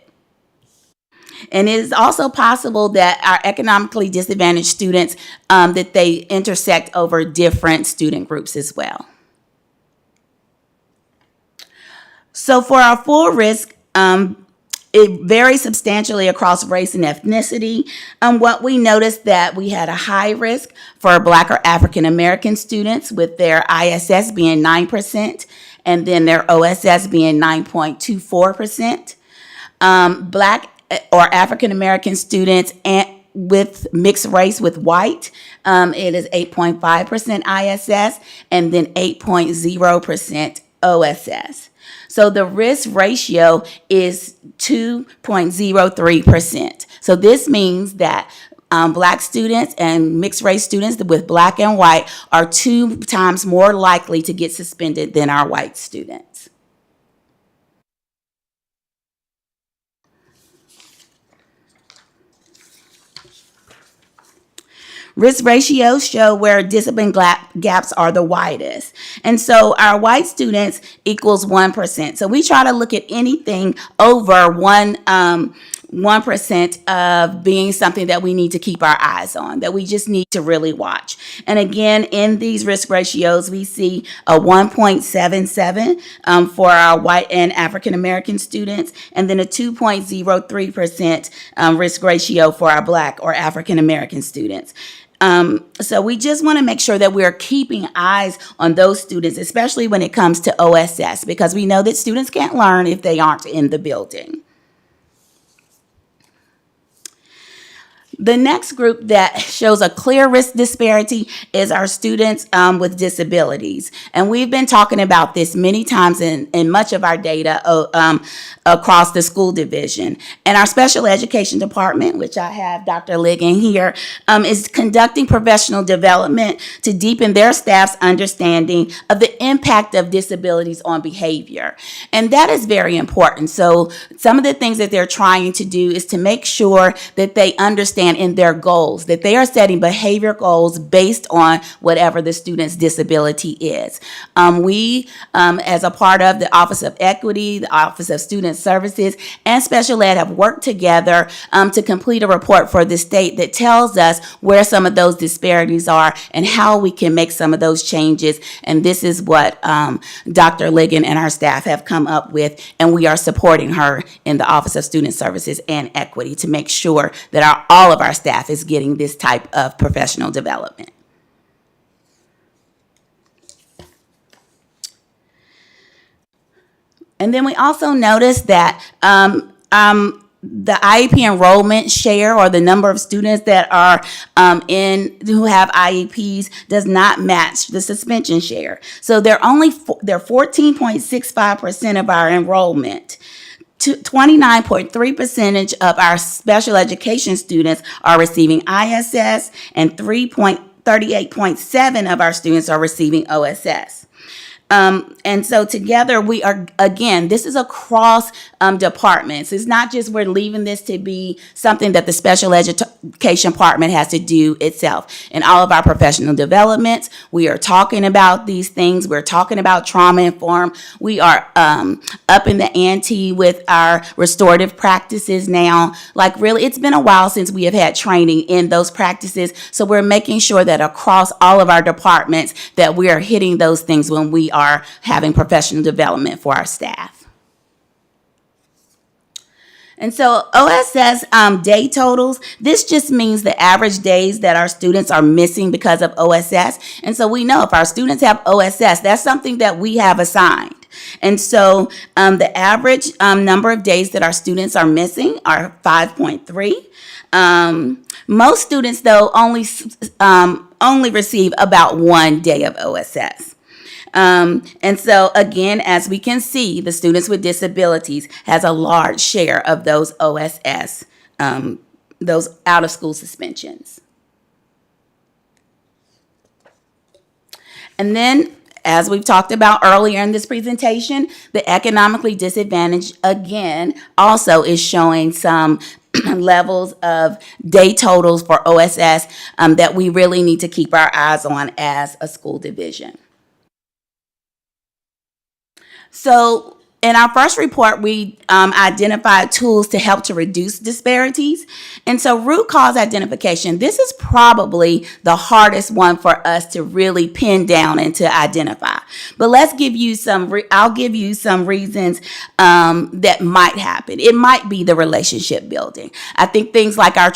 And it is also possible that our economically disadvantaged students, that they intersect over different student groups as well. So for our full risk, it varies substantially across race and ethnicity. What we noticed that we had a high risk for Black or African American students with their ISS being 9% and then their OSS being 9.24%. Black or African American students and with mixed race with white, it is 8.5% ISS and then 8.0% OSS. So the risk ratio is 2.03%. So this means that Black students and mixed race students with Black and white are 2 times more likely to get suspended than our white students. Risk ratios show where discipline gaps are the widest. And so our white students equals 1%. So we try to look at anything over 1% of being something that we need to keep our eyes on, that we just need to really watch. And again, in these risk ratios, we see a 1.77 for our white and African American students, and then a 2.03% risk ratio for our Black or African American students. So we just want to make sure that we're keeping eyes on those students, especially when it comes to OSS, because we know that students can't learn if they aren't in the building. The next group that shows a clear risk disparity is our students with disabilities. And we've been talking about this many times in much of our data across the school division. And our special education department, which I have Dr. Ligon here, is conducting professional development to deepen their staff's understanding of the impact of disabilities on behavior. And that is very important. So some of the things that they're trying to do is to make sure that they understand in their goals, that they are setting behavior goals based on whatever the student's disability is. We, as a part of the Office of Equity, the Office of Student Services, and Special Ed have worked together to complete a report for the state that tells us where some of those disparities are and how we can make some of those changes. And this is what Dr. Ligon and our staff have come up with, and we are supporting her in the Office of Student Services and Equity to make sure that all of our staff is getting this type of professional development. And then we also noticed that the IEP enrollment share, or the number of students that are who have IEPs, does not match the suspension share. So they're 14.65% of our enrollment. 29.3% of our special education students are receiving ISS, and 38.7% of our students are receiving OSS. And so together we are, again, this is across departments. It's not just we're leaving this to be something that the special education department has to do itself. In all of our professional developments, we are talking about these things. We're talking about trauma informed. We are upping the ante with our restorative practices now. Like really, it's been a while since we have had training in those practices. So we're making sure that across all of our departments that we are hitting those things when we are having professional development for our staff. And so OSS day totals, this just means the average days that our students are missing because of OSS. And so we know if our students have OSS, that's something that we have assigned. And so the average number of days that our students are missing are 5.3. Most students, though, only receive about 1 day of OSS. And so again, as we can see, the students with disabilities has a large share of those OSS, those out of school suspensions. And then As we've talked about earlier in this presentation, the economically disadvantaged, again, also is showing some levels of day totals for OSS that we really need to keep our eyes on as a school division. So in our first report, we identified tools to help to reduce disparities. And so root cause identification, this is probably the hardest one for us to really pin down and to identify. But let's give you I'll give you some reasons that might happen. It might be the relationship building. I think things like our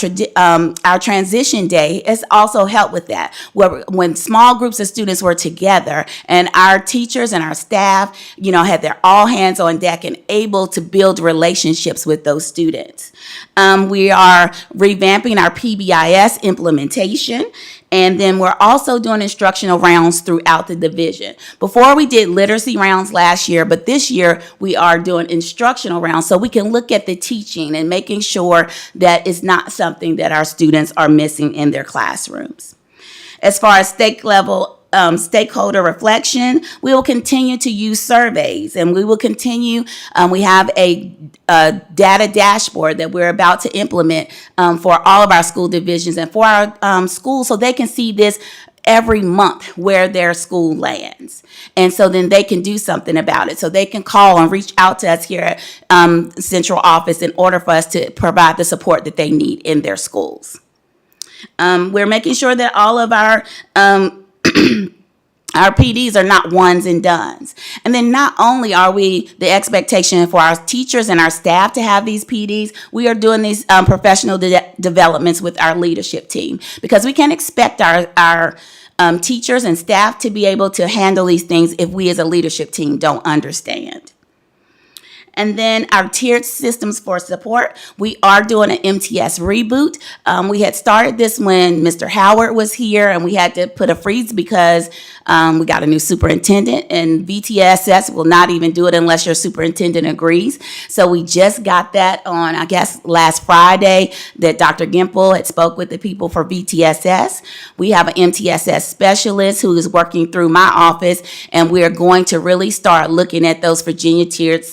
transition day has also helped with that, where when small groups of students were together and our teachers and our staff, had their all hands on deck and able to build relationships with those students. We are revamping our PBIS implementation, and then we're also doing instructional rounds throughout the division. Before we did literacy rounds last year, but this year we are doing instructional rounds so we can look at the teaching and making sure that it's not something that our students are missing in their classrooms. As far as stakeholder reflection, we will continue to use surveys, and we will continue. We have a data dashboard that we're about to implement for all of our school divisions and for our schools, so they can see this every month where their school lands. And so then they can do something about it. So they can call and reach out to us here at central office in order for us to provide the support that they need in their schools. We're making sure that all of our PDs are not ones and dones. And then not only are we the expectation for our teachers and our staff to have these PDs, we are doing these professional developments with our leadership team, because we can't expect our teachers and staff to be able to handle these things if we as a leadership team don't understand. And then our tiered systems for support, we are doing an MTS reboot. We had started this when Mr. Howard was here, and we had to put a freeze because we got a new superintendent, and VTSS will not even do it unless your superintendent agrees. So we just got that on, I guess, last Friday, that Dr. Gimple had spoke with the people for VTSS. We have an MTSS specialist who is working through my office, and we're going to really start looking at those Virginia tiered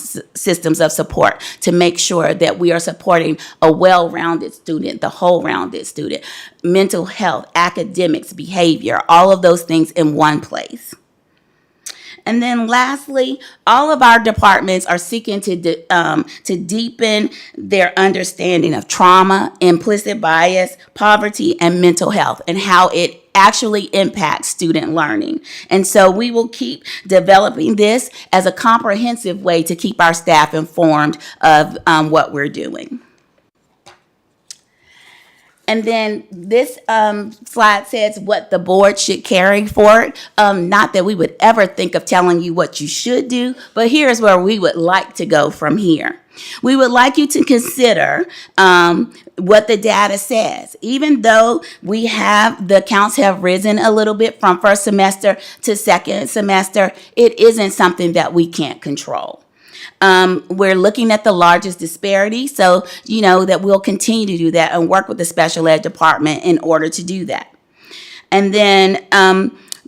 systems of support to make sure that we are supporting a well-rounded student, the whole-rounded student, mental health, academics, behavior, all of those things in one place. And then lastly, all of our departments are seeking to deepen their understanding of trauma, implicit bias, poverty, and mental health, and how it actually impacts student learning. And so we will keep developing this as a comprehensive way to keep our staff informed of what we're doing. And then this slide says what the board should carry forward. Not that we would ever think of telling you what you should do, but here's where we would like to go from here. We would like you to consider what the data says. Even though the counts have risen a little bit from first semester to second semester, it isn't something that we can't control. We're looking at the largest disparity, so that we'll continue to do that and work with the special ed department in order to do that. And then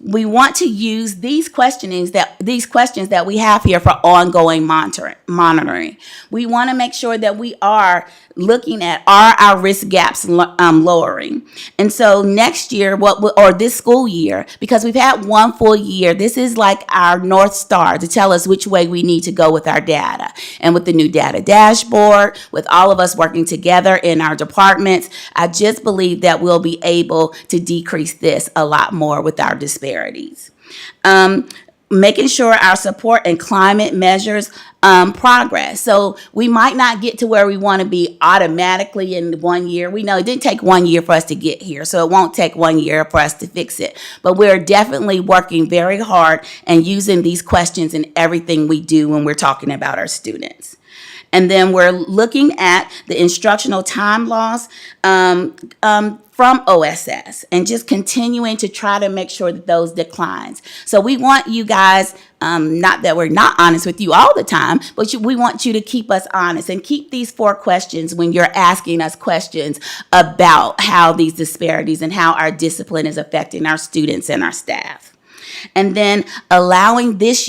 we want to use these questions that we have here for ongoing monitoring. We want to make sure that we are looking at, are our risk gaps lowering? And so next year, or this school year, because we've had one full year, this is like our North Star to tell us which way we need to go with our data. And with the new data dashboard, with all of us working together in our departments, I just believe that we'll be able to decrease this a lot more with our disparities. Making sure our support and climate measures progress. So we might not get to where we want to be automatically in 1 year. We know it didn't take 1 year for us to get here, so it won't take 1 year for us to fix it. But we're definitely working very hard and using these questions in everything we do when we're talking about our students. And then we're looking at the instructional time loss from OSS and just continuing to try to make sure that those declines. So we want you guys, not that we're not honest with you all the time, but we want you to keep us honest and keep these 4 questions when you're asking us questions about how these disparities and how our discipline is affecting our students and our staff. And then allowing last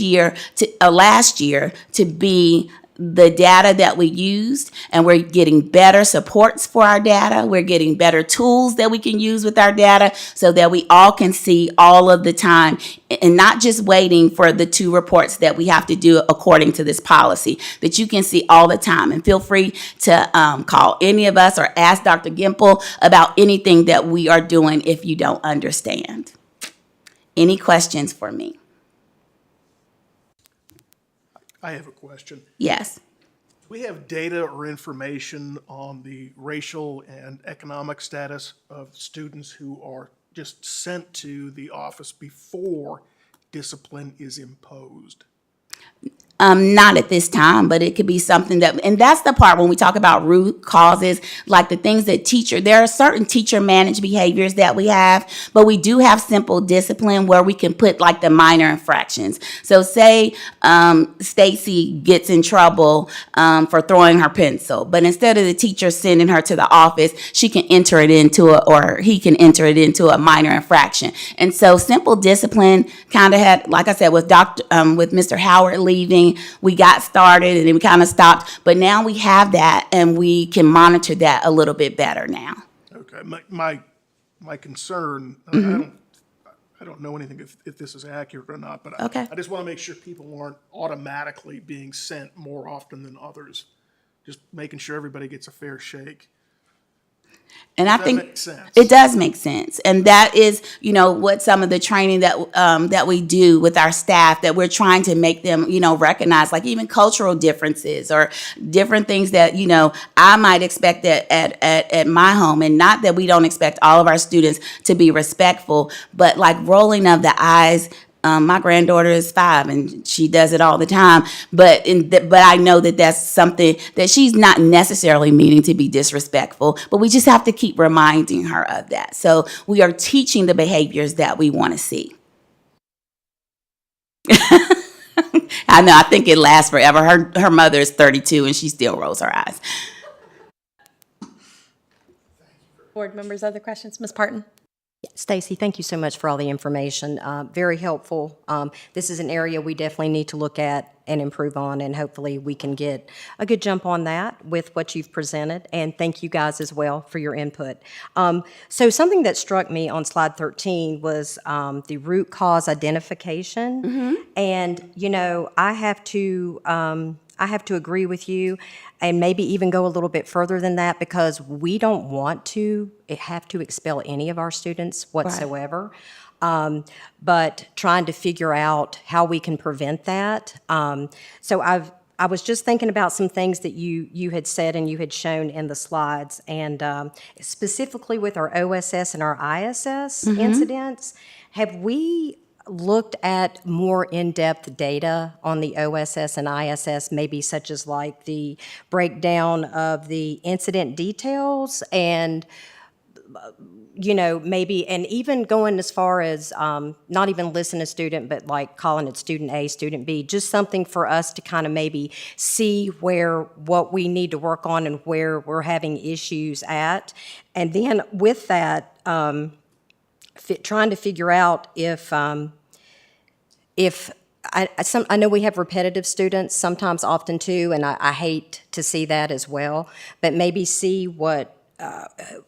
year to be the data that we used, and we're getting better supports for our data. We're getting better tools that we can use with our data so that we all can see all of the time and not just waiting for the 2 reports that we have to do according to this policy, that you can see all the time. And feel free to call any of us or ask Dr. Gimple about anything that we are doing if you don't understand. Any questions for me? I have a question. Yes. Do we have data or information on the racial and economic status of students who are just sent to the office before discipline is imposed? Not at this time, but it could be something that, and that's the part when we talk about root causes, like the things that there are certain teacher managed behaviors that we have, but we do have simple discipline where we can put like the minor infractions. So say Stacy gets in trouble for throwing her pencil, but instead of the teacher sending her to the office, she can enter it into or he can enter it into a minor infraction. And so simple discipline kind of had, like I said, with with Mr. Howard leaving, we got started and then we kind of stopped, but now we have that and we can monitor that a little bit better now. Okay, my concern, I don't know anything if this is accurate or not, but Okay. I just want to make sure people aren't automatically being sent more often than others. Just making sure everybody gets a fair shake. And I That think makes sense. it does make sense. And that is, what some of the training that we do with our staff, that we're trying to make them, recognize, like even cultural differences or different things that, I might expect at my home. And not that we don't expect all of our students to be respectful, but like rolling of the eyes. My granddaughter is 5 and she does it all the time. But I know that that's something that she's not necessarily meaning to be disrespectful, but we just have to keep reminding her of that. So we are teaching the behaviors that we want to see. I know, I think it lasts forever. Her mother is 32 and she still rolls her eyes. Board members, other questions? Ms. Parton? Stacy, thank you so much for all the information. Very helpful. This is an area we definitely need to look at and improve on, and hopefully we can get a good jump on that with what you've presented. And thank you guys as well for your input. So something that struck me on slide 13 was the root cause identification. And, I have to agree with you and maybe even go a little bit further than that, because we don't want to have to expel any of our students whatsoever. But trying to figure out how we can prevent that. So I was just thinking about some things that you had said and you had shown in the slides, and specifically with our OSS and our ISS incidents, have we looked at more in-depth data on the OSS and ISS, maybe such as like the breakdown of the incident details and, maybe, and even going as far as not even listen to student, but like calling it student A, student B, just something for us to kind of maybe see what we need to work on and where we're having issues at. And then with that, trying to figure out if I know we have repetitive students sometimes, often too, and I hate to see that as well, but maybe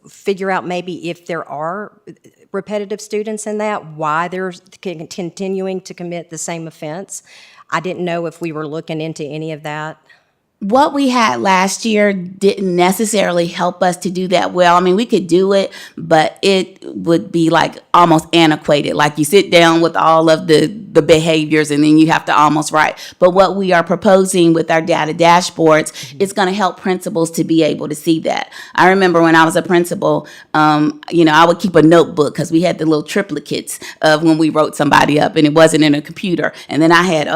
figure out maybe if there are repetitive students in that, why they're continuing to commit the same offense. I didn't know if we were looking into any of that. What we had last year didn't necessarily help us to do that well. I mean, we could do it, but it would be like almost antiquated. Like you sit down with all of the behaviors and then you have to almost write. But what we are proposing with our data dashboards is going to help principals to be able to see that. I remember when I was a principal, I would keep a notebook because we had the little triplicates of when we wrote somebody up and it wasn't in a computer. And then I had,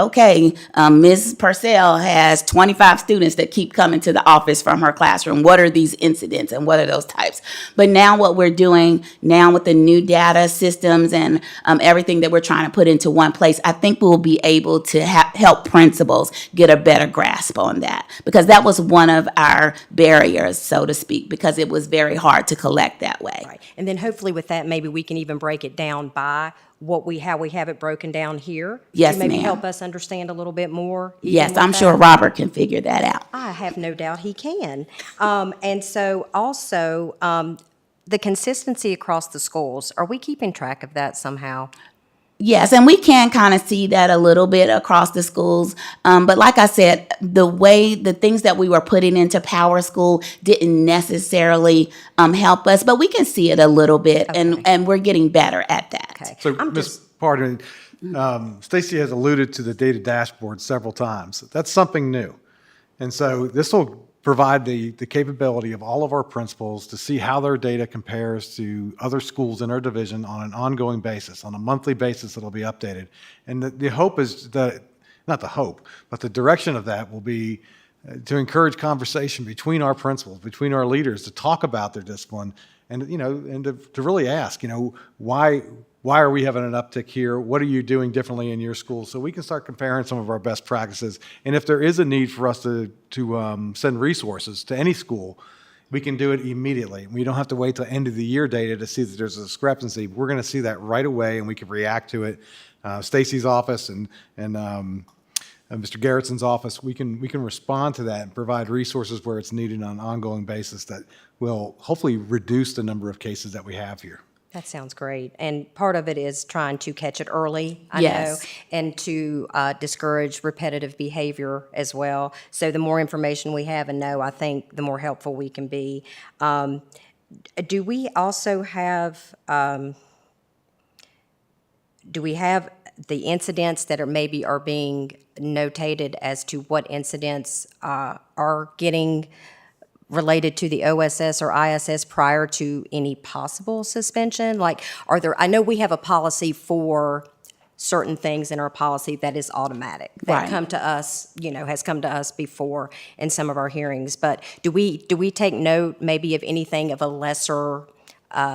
Ms. Purcell has 25 students that keep coming to the office from her classroom. What are these incidents and what are those types? But now what we're doing now with the new data systems and everything that we're trying to put into one place, I think we'll be able to help principals get a better grasp on that, because that was one of our barriers, so to speak, because it was very hard to collect that way. Right. And then hopefully with that, maybe we can even break it down by how we have it broken down here? Yes, To maybe ma'am. help us understand a little bit more? even Yes, with I'm that? sure Robert can figure that out. I have no doubt he can. And so also, the consistency across the schools, are we keeping track of that somehow? Yes, and we can kind of see that a little bit across the schools. But like I said, the things that we were putting into Power School didn't necessarily help us, but we can see it a little bit, Okay. and we're getting better at that. Okay. So, I'm Ms. just, Pardon, Stacy has alluded to the data dashboard several times. That's something new. And so this will provide the capability of all of our principals to see how their data compares to other schools in our division on an ongoing basis. On a monthly basis, it'll be updated. And the hope is that, not the hope, but the direction of that will be to encourage conversation between our principals, between our leaders, to talk about their discipline and, and to really ask, why are we having an uptick here? What are you doing differently in your school? So we can start comparing some of our best practices. And if there is a need for us to send resources to any school, we can do it immediately. We don't have to wait till end of the year data to see that there's a discrepancy. We're going to see that right away, and we can react to it. Stacy's office and Mr. Garrettson's office, we can respond to that and provide resources where it's needed on an ongoing basis that will hopefully reduce the number of cases that we have here. that sounds great. And part of it is trying to catch it early, I Yes. know, and to discourage repetitive behavior as well. So the more information we have and know, I think the more helpful we can be. Do we also have, the incidents that are being notated as to what incidents are getting related to the OSS or ISS prior to any possible suspension? Like, I know we have a policy for certain things in our policy that is automatic, that Right. come to us, has come to us before in some of our hearings. But do we take note maybe of anything of a lesser,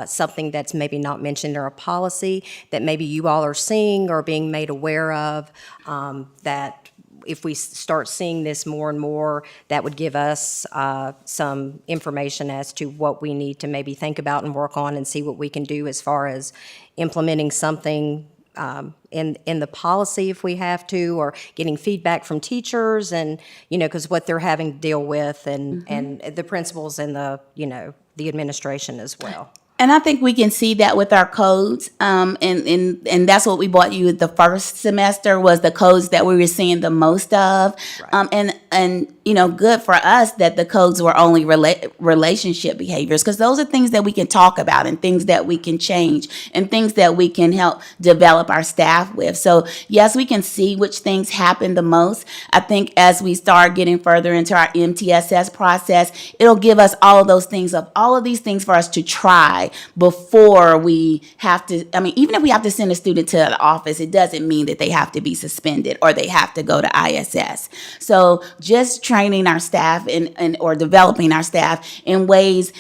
something that's maybe not mentioned in our policy that maybe you all are seeing or being made aware of, that if we start seeing this more and more, that would give us some information as to what we need to maybe think about and work on and see what we can do as far as implementing something in the policy if we have to, or getting feedback from teachers and, because what they're having to deal with and the principals and the administration as well. And I think we can see that with our codes, and that's what we brought you the first semester was the codes that we were seeing the most of, and good for us that the codes were only relationship behaviors, because those are things that we can talk about and things that we can change and things that we can help develop our staff with. So yes, we can see which things happen the most. I think as we start getting further into our MTSS process, it'll give us all of these things for us to try before we have to, even if we have to send a student to the office, it doesn't mean that they have to be suspended or they have to go to ISS. So just training our staff or developing our staff in ways,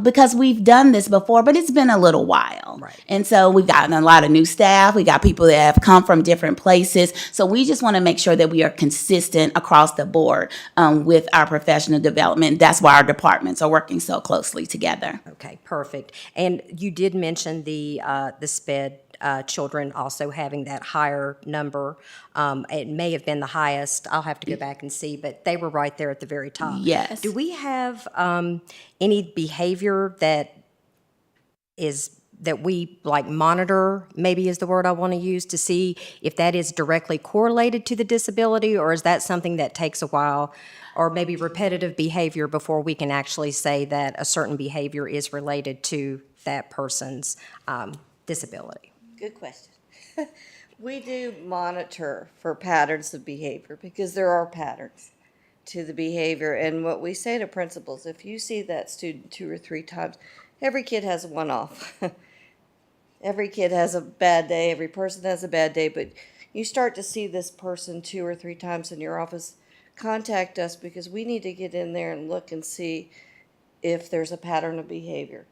because we've done this before, but it's been a little while. Right. And so we've gotten a lot of new staff. We got people that have come from different places. So we just want to make sure that we are consistent across the board with our professional development. That's why our departments are working so closely together. Okay, perfect. And you did mention the SPED children also having that higher number. It may have been the highest. I'll have to go back and see, but they were right there at the very top. Yes. Do we have any behavior that we monitor, maybe is the word I want to use, to see if that is directly correlated to the disability, or is that something that takes a while, or maybe repetitive behavior before we can actually say that a certain behavior is related to that person's disability? Good question. We do monitor for patterns of behavior because there are patterns to the behavior. And what we say to principals, if you see that student 2 or 3 times, every kid has a one-off. Every kid has a bad day. Every person has a bad day. But you start to see this person 2 or 3 times in your office, contact us because we need to get in there and look and see if there's a pattern of behavior.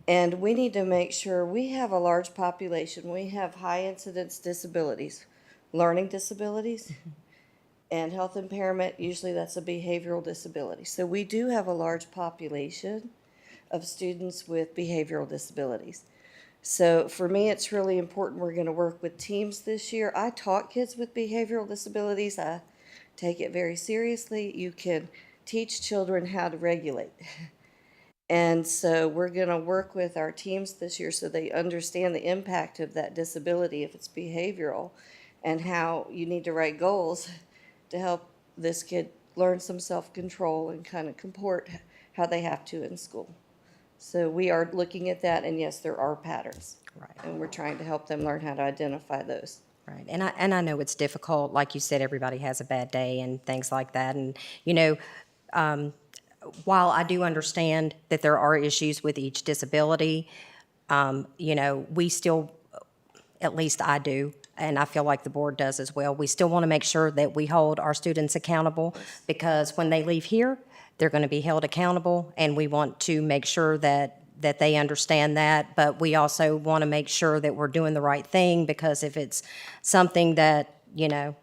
And we need to make sure we have a large population. We have high incidence disabilities, learning disabilities, and health impairment. Usually that's a behavioral disability. So we do have a large population of students with behavioral disabilities. So for me, it's really important. We're going to work with teams this year. I taught kids with behavioral disabilities. I take it very seriously. You can teach children how to regulate. And so we're going to work with our teams this year so they understand the impact of that disability if it's behavioral, and how you need to write goals to help this kid learn some self-control and kind of comport how they have to in school. So we are looking at that, and yes, there are patterns. Right. And we're trying to help them learn how to identify those. Right, and I know it's difficult. Like you said, everybody has a bad day and things like that. And while I do understand that there are issues with each disability, we still, at least I do, and I feel like the board does as well, we still want to make sure that we hold our students accountable, because when they leave here, they're going to be held accountable, and we want to make sure that they understand that, but we also want to make sure that we're doing the right thing, because if it's something that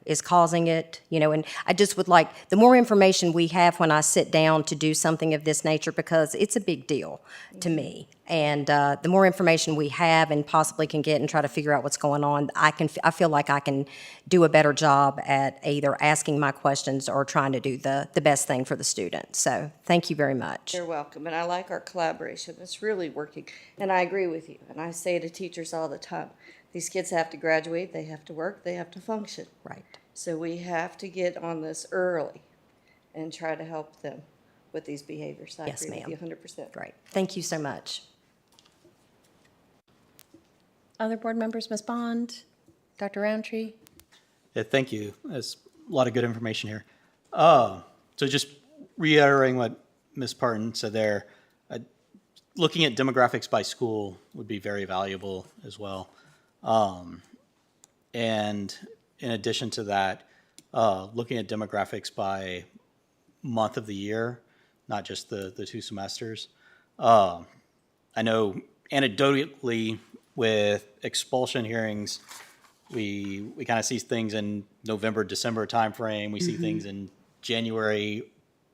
is causing it, and I just would like, the more information we have when I sit down to do something of this nature, because it's a big deal to me. And the more information we have and possibly can get and try to figure out what's going on, I feel like I can do a better job at either asking my questions or trying to do the best thing for the student. So thank you very much. You're welcome, and I like our collaboration. It's really working, and I agree with you. And I say to teachers all the time, these kids have to graduate, they have to work, they have to function. Right. So we have to get on this early and try to help them with these behaviors. I Yes, agree with ma'am. you 100%. Great. Thank you so much. Other board members, Ms. Bond, Dr. Roundtree? Yeah, thank you. There's a lot of good information here. So just reiterating what Ms. Parton said there, looking at demographics by school would be very valuable as well. And in addition to that, looking at demographics by month of the year, not just the 2 semesters. I know anecdotally with expulsion hearings, we kind of see things in November, December timeframe. We see things in January,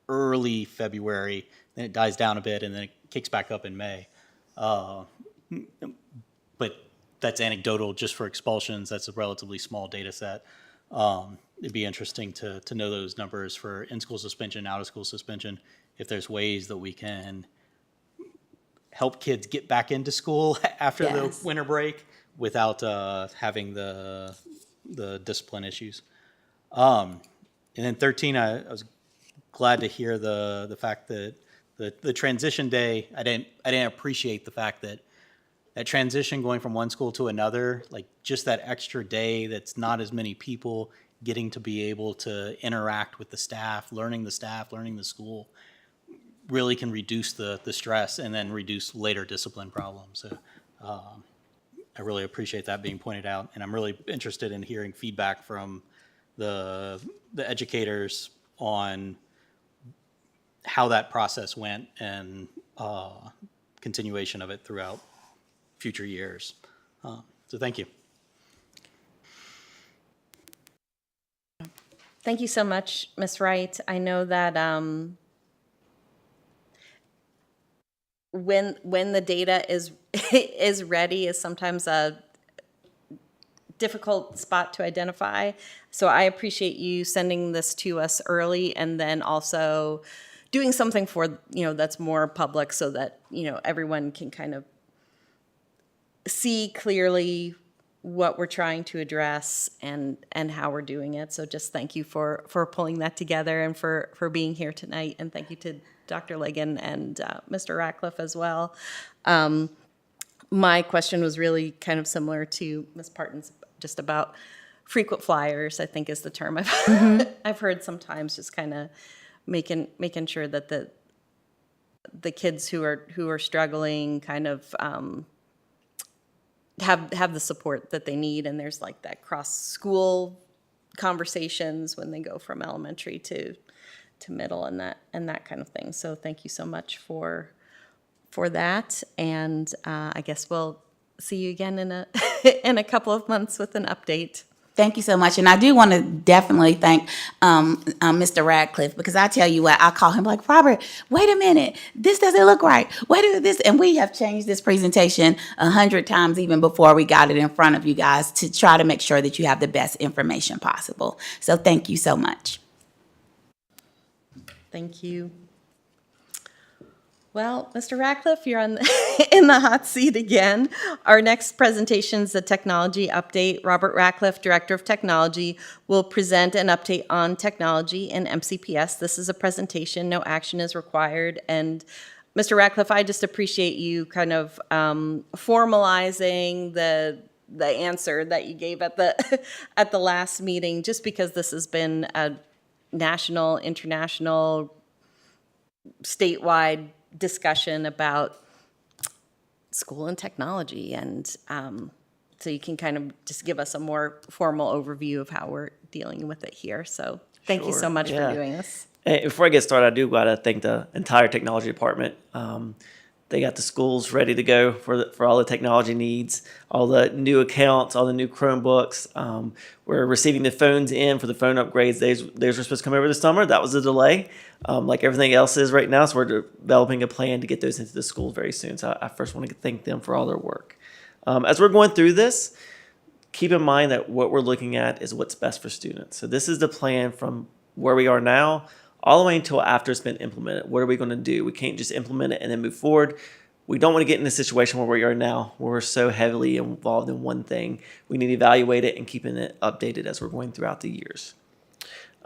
early February, then it dies down a bit, and then it kicks back up in May. But that's anecdotal just for expulsions. That's a relatively small data set. It'd be interesting to know those numbers for in-school suspension, out-of-school suspension, if there's ways that we can help kids get back into school after Yes. the winter break without having the discipline issues. And then 13, I was glad to hear the fact that the transition day, I didn't appreciate the fact that that transition going from one school to another, like just that extra day that's not as many people getting to be able to interact with the staff, learning the school, really can reduce the stress and then reduce later discipline problems. So I really appreciate that being pointed out, and I'm really interested in hearing feedback from the educators on how that process went and continuation of it throughout future years. So thank you. Thank you so much, Ms. Wright. I know that when the data is is ready is sometimes a difficult spot to identify. So I appreciate you sending this to us early, and then also doing something for, that's more public, so that, everyone can kind of see clearly what we're trying to address and how we're doing it. So just thank you for pulling that together and for being here tonight. And thank you to Dr. Ligon and Mr. Ratcliffe as well. My question was really kind of similar to Ms. Parton's, just about frequent flyers, I think is the term I've heard sometimes, just kind of making sure that the kids who are struggling kind of have the support that they need, and there's like that cross school conversations when they go from elementary to middle and that kind of thing. So thank you so much for that, and I guess we'll see you again in a in a couple of months with an update. Thank you so much. And I do want to definitely thank Mr. Radcliffe, because I tell you what, I call him like, Robert, wait a minute, this doesn't look right. Wait a minute, this. And we have changed this presentation 100 times even before we got it in front of you guys to try to make sure that you have the best information possible. So thank you so much. Thank you. Well, Mr. Ratcliffe, you're on in the hot seat again. Our next presentation is a technology update. Robert Ratcliffe, Director of Technology, will present an update on technology in MCPS. This is a presentation, no action is required. And Mr. Ratcliffe, I just appreciate you kind of formalizing the answer that you gave at the at the last meeting, just because this has been a national, international, statewide discussion about school and technology, and so you can kind of just give us a more formal overview of how we're dealing with it here. So thank you so much for doing this. Hey, before I get started, I do got to thank the entire technology department. They got the schools ready to go for all the technology needs, all the new accounts, all the new Chromebooks. We're receiving the phones in for the phone upgrades. Those were supposed to come over this summer. That was a delay, like everything else is right now. So we're developing a plan to get those into the schools very soon. So I first want to thank them for all their work. As we're going through this, keep in mind that what we're looking at is what's best for students. So this is the plan from where we are now all the way until after it's been implemented. What are we going to do? We can't just implement it and then move forward. We don't want to get in a situation where we are now, where we're so heavily involved in one thing. We need to evaluate it and keeping it updated as we're going throughout the years.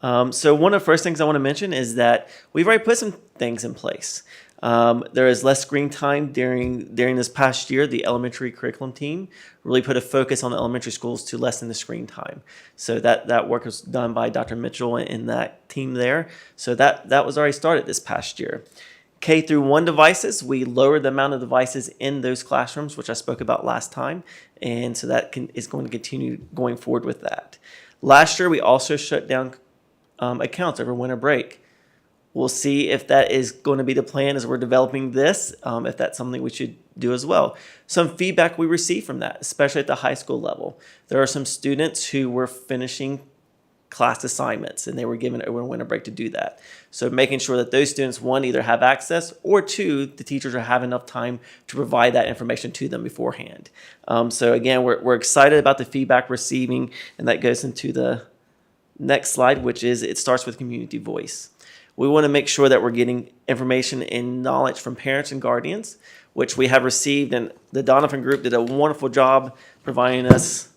So one of the first things I want to mention is that we've already put some things in place. There is less screen time during this past year. The elementary curriculum team really put a focus on the elementary schools to lessen the screen time. So that work was done by Dr. Mitchell and that team there. So that was already started this past year. K through 1 devices, we lowered the amount of devices in those classrooms, which I spoke about last time. And so that is going to continue going forward with that. Last year, we also shut down accounts over winter break. We'll see if that is going to be the plan as we're developing this, if that's something we should do as well. Some feedback we received from that, especially at the high school level. There are some students who were finishing class assignments and they were given over winter break to do that. So making sure that those students, one, either have access, or two, the teachers have enough time to provide that information to them beforehand. So again, we're excited about the feedback receiving, and that goes into the next slide, which is it starts with community voice. We want to make sure that we're getting information and knowledge from parents and guardians, which we have received, and the Donovan Group did a wonderful job providing us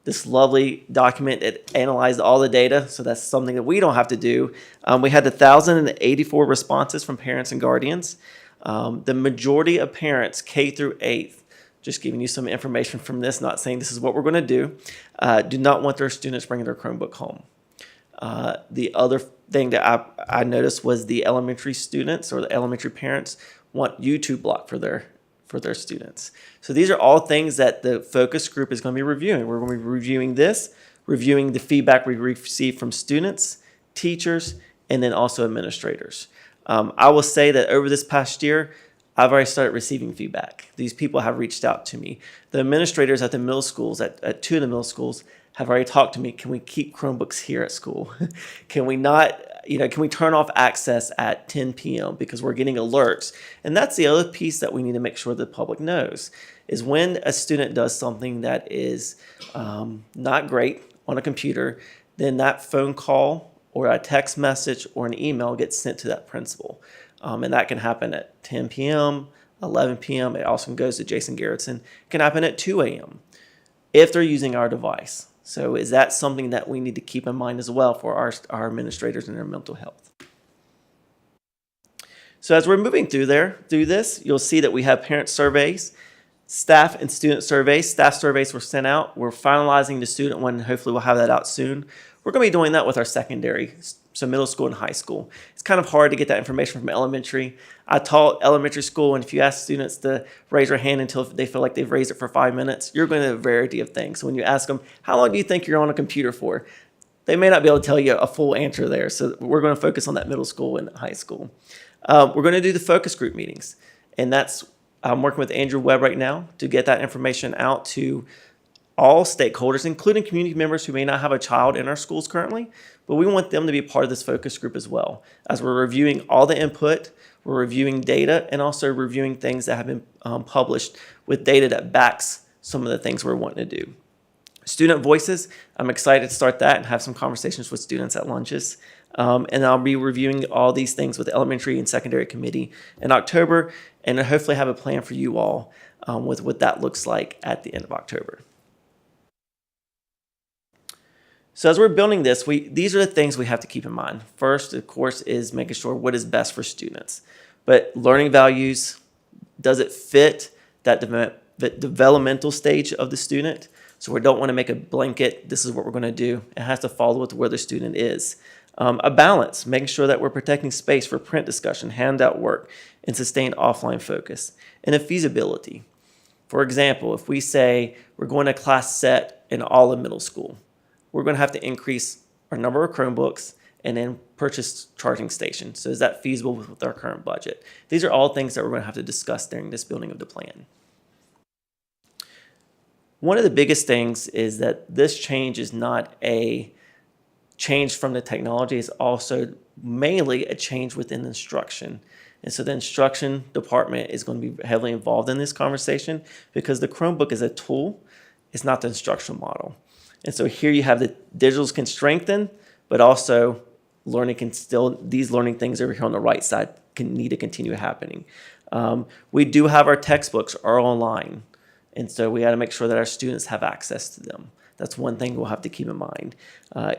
this lovely document. It analyzed all the data, so that's something that we don't have to do. We had 1,084 responses from parents and guardians. The majority of parents, K through 8th, just giving you some information from this, not saying this is what we're going to do not want their students bringing their Chromebook home. The other thing that I noticed was the elementary students or the elementary parents want YouTube block for their students. So these are all things that the focus group is going to be reviewing. We're going to be reviewing this, reviewing the feedback we received from students, teachers, and then also administrators. I will say that over this past year, I've already started receiving feedback. These people have reached out to me. The administrators at the middle schools, at 2 of the middle schools, have already talked to me. Can we keep Chromebooks here at school? Can we not, can we turn off access at 10 p.m. because we're getting alerts? And that's the other piece that we need to make sure the public knows, is when a student does something that is not great on a computer, then that phone call or a text message or an email gets sent to that principal. And that can happen at 10 p.m., 11 p.m. It also goes to Jason Garrettson. It can happen at 2 a.m. if they're using our device. So is that something that we need to keep in mind as well for our administrators and their mental health? So as we're moving through this, you'll see that we have parent surveys, staff and student surveys. Staff surveys were sent out. We're finalizing the student one. Hopefully we'll have that out soon. We're going to be doing that with our secondary, so middle school and high school. It's kind of hard to get that information from elementary. I taught elementary school, and if you ask students to raise their hand until they feel like they've raised it for 5 minutes, you're going to have a variety of things. So when you ask them, how long do you think you're on a computer for? They may not be able to tell you a full answer there. So we're going to focus on that middle school and high school. We're going to do the focus group meetings, and I'm working with Andrew Webb right now to get that information out to all stakeholders, including community members who may not have a child in our schools currently, but we want them to be part of this focus group as well. As we're reviewing all the input, we're reviewing data and also reviewing things that have been published with data that backs some of the things we're wanting to do. Student voices, I'm excited to start that and have some conversations with students at lunches. And I'll be reviewing all these things with the elementary and secondary committee in October, and hopefully have a plan for you all with what that looks like at the end of October. So as we're building this, these are the things we have to keep in mind. First, of course, is making sure what is best for students. But learning values, does it fit that developmental stage of the student? So we don't want to make a blanket, this is what we're going to do. It has to follow with where the student is. A balance, making sure that we're protecting space for print discussion, handout work, and sustained offline focus. And a feasibility. For example, if we say we're going to class set in all of middle school, we're going to have to increase our number of Chromebooks and then purchase charging stations. So is that feasible with our current budget? These are all things that we're going to have to discuss during this building of the plan. One of the biggest things is that this change is not a change from the technology, it's also mainly a change within instruction. And so the instruction department is going to be heavily involved in this conversation because the Chromebook is a tool, it's not the instructional model. And so here you have the digitals can strengthen, but also learning can still, these learning things over here on the right side can need to continue happening. We do have our textbooks are online. And so we got to make sure that our students have access to them. That's one thing we'll have to keep in mind.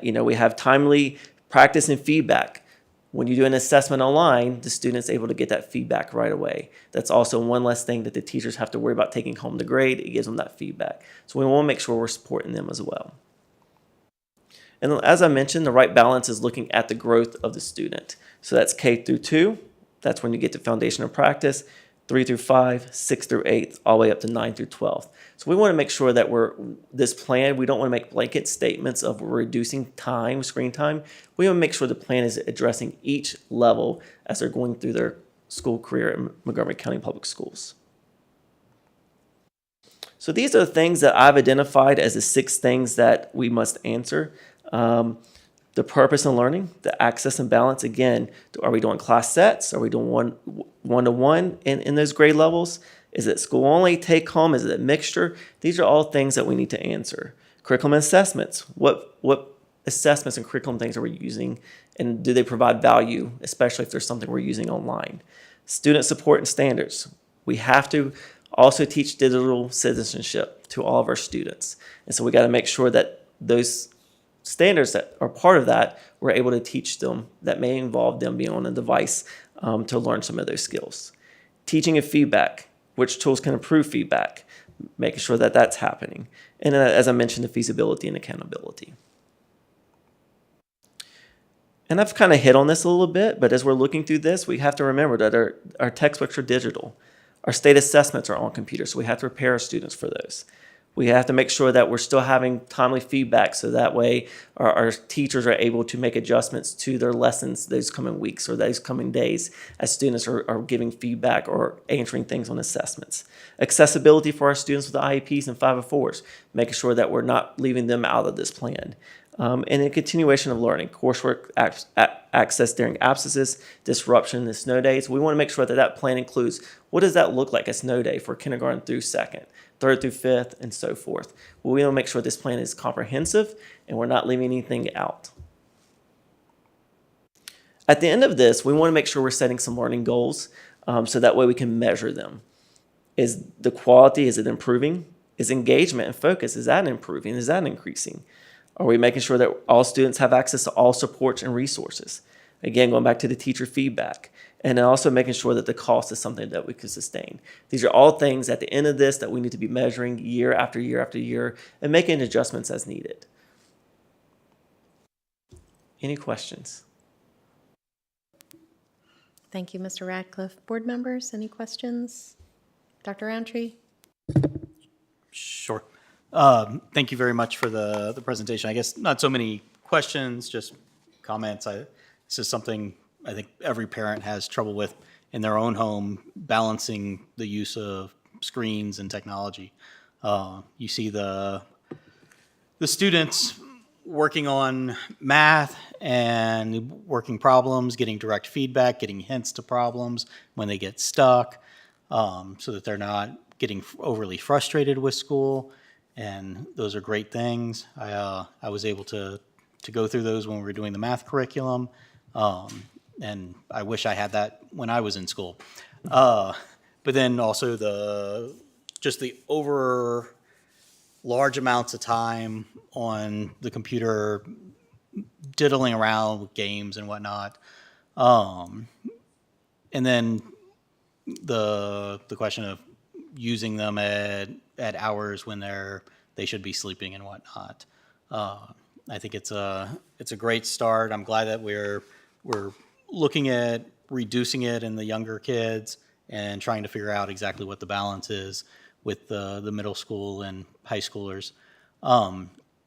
We have timely practice and feedback. When you do an assessment online, the student's able to get that feedback right away. That's also one less thing that the teachers have to worry about taking home the grade. It gives them that feedback. So we want to make sure we're supporting them as well. And as I mentioned, the right balance is looking at the growth of the student. So that's K through 2. That's when you get to foundation of practice. 3 through 5, 6 through 8, all the way up to 9 through 12. So we want to make sure that this plan, we don't want to make blanket statements of reducing time, screen time. We want to make sure the plan is addressing each level as they're going through their school career in Montgomery County Public Schools. So these are the things that I've identified as the 6 things that we must answer. The purpose and learning, the access and balance. Again, are we doing class sets? Are we doing one-to-one in those grade levels? Is it school only, take home? Is it a mixture? These are all things that we need to answer. Curriculum assessments. What assessments and curriculum things are we using? And do they provide value, especially if there's something we're using online? Student support and standards. We have to also teach digital citizenship to all of our students. And so we got to make sure that those standards that are part of that, we're able to teach them that may involve them being on a device to learn some of those skills. Teaching and feedback, which tools can improve feedback, making sure that that's happening. And as I mentioned, the feasibility and accountability. And I've kind of hit on this a little bit, but as we're looking through this, we have to remember that our textbooks are digital. Our state assessments are on computers, so we have to prepare our students for those. We have to make sure that we're still having timely feedback so that way our teachers are able to make adjustments to their lessons those coming weeks or those coming days as students are giving feedback or answering things on assessments. Accessibility for our students with IEPs and 504s, making sure that we're not leaving them out of this plan. And a continuation of learning, coursework access during absences, disruption, and snow days. We want to make sure that that plan includes what does that look like a snow day for kindergarten through 2nd, 3rd through 5th, and so forth. We want to make sure this plan is comprehensive and we're not leaving anything out. At the end of this, we want to make sure we're setting some learning goals so that way we can measure them. Is the quality, is it improving? Is engagement and focus, is that improving? Is that increasing? Are we making sure that all students have access to all supports and resources? Again, going back to the teacher feedback. And then also making sure that the cost is something that we can sustain. These are all things at the end of this that we need to be measuring year after year after year and making adjustments as needed. Any questions? Thank you, Mr. Radcliffe. Board members, any questions? Dr. Roundtree? Sure. Thank you very much for the presentation. I guess not so many questions, just comments. This is something I think every parent has trouble with in their own home, balancing the use of screens and technology. You see the the students working on math and working problems, getting direct feedback, getting hints to problems when they get stuck, so that they're not getting overly frustrated with school. And those are great things. I was able to go through those when we were doing the math curriculum, and I wish I had that when I was in school. But then also the over large amounts of time on the computer diddling around with games and whatnot. And then the question of using them at hours when they should be sleeping and whatnot. I think it's a great start. I'm glad that we're looking at reducing it in the younger kids and trying to figure out exactly what the balance is with the middle school and high schoolers.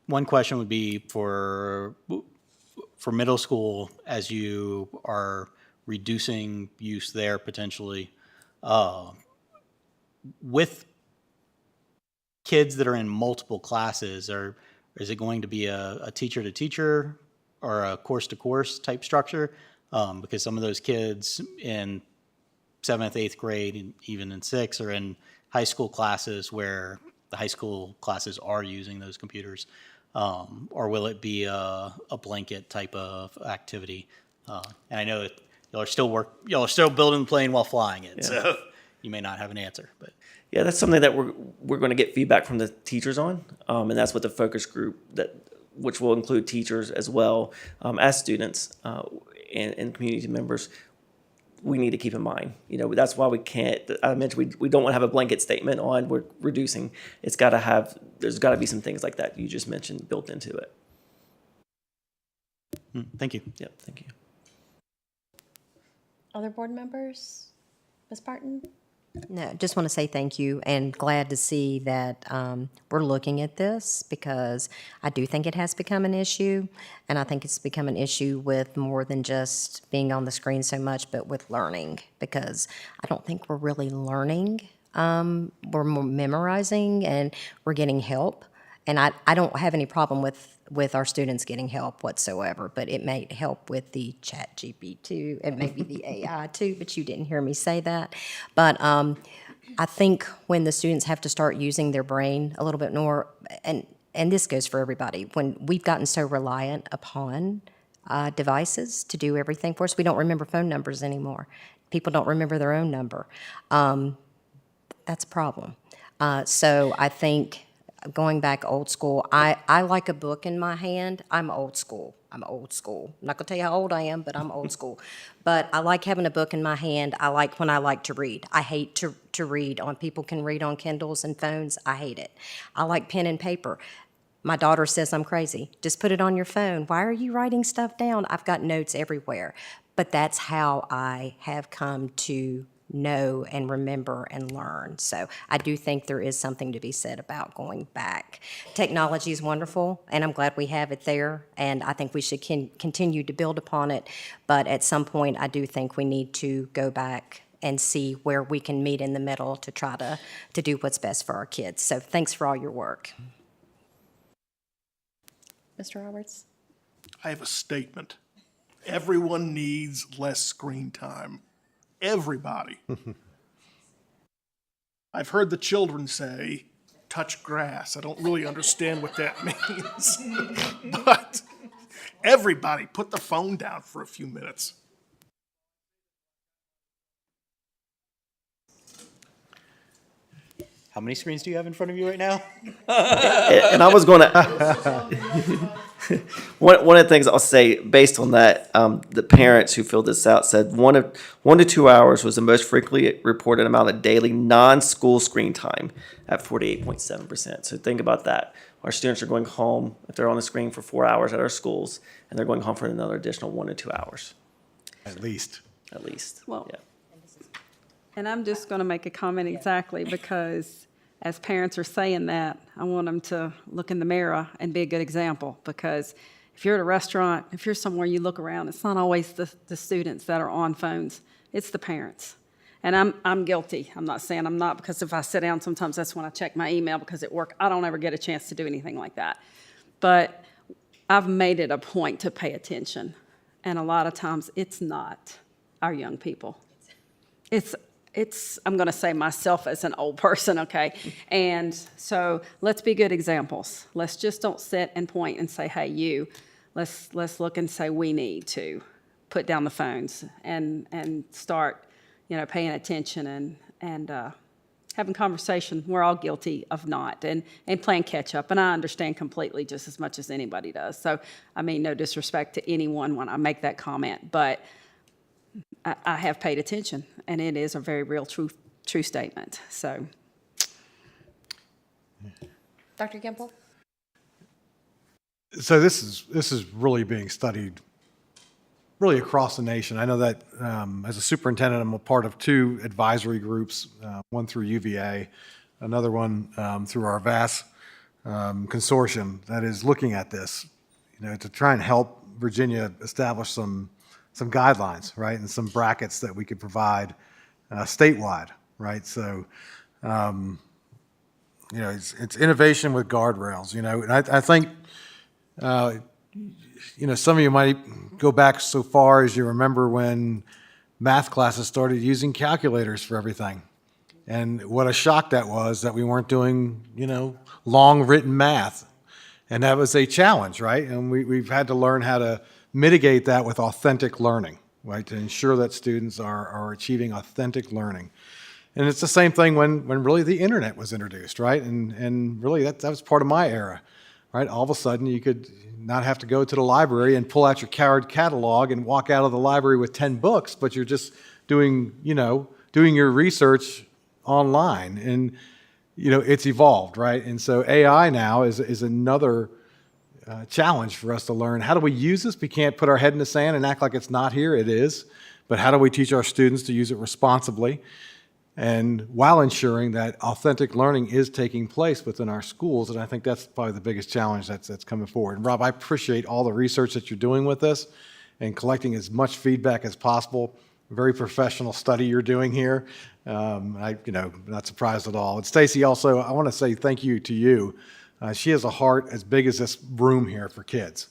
One question would be for middle school, as you are reducing use there potentially, with kids that are in multiple classes, is it going to be a teacher-to-teacher or a course-to-course type structure? Because some of those kids in 7th, 8th grade, and even in 6th, are in high school classes where the high school classes are using those computers. Or will it be a blanket type of activity? And I know that y'all are still building the plane while flying it, so you may not have an answer. But Yeah, that's something that we're going to get feedback from the teachers on, and that's what the focus group which will include teachers as well as students and community members. We need to keep in mind. That's why we can't. I mentioned we don't want to have a blanket statement on we're reducing. There's got to be some things like that you just mentioned built into it. Thank you. Yep. Thank you. Other board members? Ms. Barton? No, just want to say thank you and glad to see that we're looking at this because I do think it has become an issue, and I think it's become an issue with more than just being on the screen so much, but with learning, because I don't think we're really learning. We're more memorizing and we're getting help, and I don't have any problem with our students getting help whatsoever, but it may help with the chat GPT and maybe the AI too, but you didn't hear me say that. But I think when the students have to start using their brain a little bit more, and this goes for everybody, when we've gotten so reliant upon devices to do everything for us, we don't remember phone numbers anymore. People don't remember their own number. That's a problem. So I think going back old school, I like a book in my hand. I'm old school. I'm not gonna tell you how old I am, but I'm old school. But I like having a book in my hand. I like when I like to read. I hate to read on, people can read on Kindles and phones. I hate it. I like pen and paper. My daughter says I'm crazy. Just put it on your phone. Why are you writing stuff down? I've got notes everywhere. But that's how I have come to know and remember and learn. So I do think there is something to be said about going back. Technology is wonderful, and I'm glad we have it there, and I think we should continue to build upon it. But at some point, I do think we need to go back and see where we can meet in the middle to try to do what's best for our kids. So thanks for all your work. Mr. Roberts? I have a statement. Everyone needs less screen time. Everybody. I've heard the children say, touch grass. I don't really understand what that means. But everybody, put the phone down for a few minutes. how many screens do you have in front of you right now? And I was going to. One of the things I'll say based on that, the parents who filled this out said 1 to 2 hours was the most frequently reported amount of daily non-school screen time at 48.7%. So think about that. Our students are going home, if they're on the screen for 4 hours at our schools, and they're going home for another additional 1 to 2 hours. At least. At least. Well, yeah. And I'm just going to make a comment exactly because as parents are saying that, I want them to look in the mirror and be a good example, because if you're at a restaurant, if you're somewhere you look around, it's not always the students that are on phones, it's the parents. And I'm guilty. I'm not saying I'm not, because if I sit down, sometimes that's when I check my email, because at work I don't ever get a chance to do anything like that. but I've made it a point to pay attention. And a lot of times it's not our young people. It's I'm going to say myself as an old person, okay? And so let's be good examples. Let's just don't sit and point and say, hey, you. Let's look and say we need to put down the phones and start, paying attention and having conversation. We're all guilty of not and playing catch up. And I understand completely just as much as anybody does. So, I mean, no disrespect to anyone when I make that comment, but I have paid attention, and it is a very real, true statement. So, Dr. Gimple? So this is really being studied really across the nation. I know that as a superintendent, I'm a part of 2 advisory groups, one through UVA, another one through our VAS consortium that is looking at this, to try and help Virginia establish some guidelines, right, and some brackets that we could provide statewide, right? So, it's innovation with guardrails, and I think, some of you might go back so far as you remember when math classes started using calculators for everything. And what a shock that was that we weren't doing, long written math. And that was a challenge, right? And we've had to learn how to mitigate that with authentic learning, right? To ensure that students are achieving authentic learning. And it's the same thing when really the internet was introduced, right? And really that was part of my era, right? All of a sudden you could not have to go to the library and pull out your card catalog and walk out of the library with 10 books, but you're just doing your research online. And, it's evolved, right? And so AI now is another challenge for us to learn. How do we use this? We can't put our head in the sand and act like it's not here. It is. But how do we teach our students to use it responsibly and while ensuring that authentic learning is taking place within our schools? And I think that's probably the biggest challenge that's coming forward. And Rob, I appreciate all the research that you're doing with this and collecting as much feedback as possible. Very professional study you're doing here. Not surprised at all. And Stacy, also, I want to say thank you to you. She has a heart as big as this room here for kids,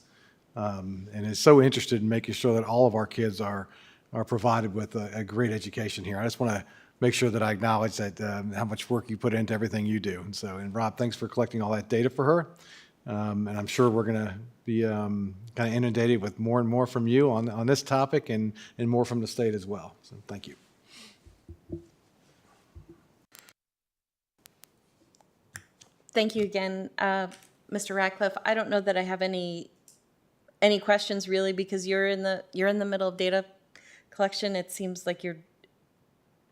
and is so interested in making sure that all of our kids are provided with a great education here. I just want to make sure that I acknowledge that how much work you put into everything you do. And Rob, thanks for collecting all that data for her. And I'm sure we're going to be kind of inundated with more and more from you on this topic and more from the state as well. So thank you. Thank you again, Mr. Radcliffe. I don't know that I have any questions really, because you're in the middle of data collection. It seems like you're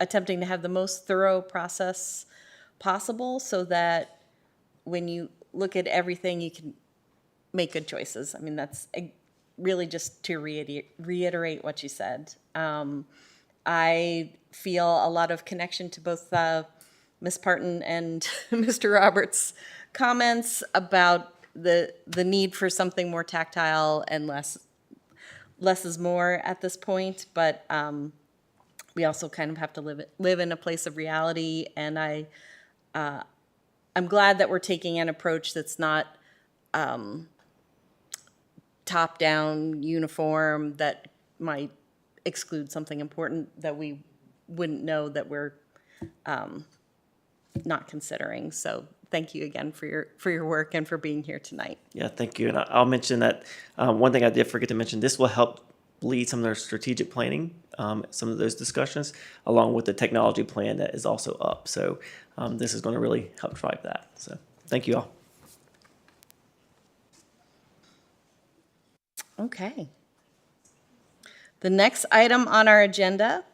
attempting to have the most thorough process possible so that when you look at everything, you can make good choices. I mean, that's really just to reiterate what you said. I feel a lot of connection to both Ms. Parton and Mr. Roberts' comments about the need for something more tactile and less is more at this point. But we also kind of have to live in a place of reality, and I'm glad that we're taking an approach that's not top-down, uniform, that might exclude something important that we wouldn't know that we're not considering. So thank you again for your work and for being here tonight. Yeah, thank you. And I'll mention that one thing I did forget to mention, this will help lead some of their strategic planning, some of those discussions, along with the technology plan that is also up. So this is going to really help drive that. So thank you all. Okay. The next item on our agenda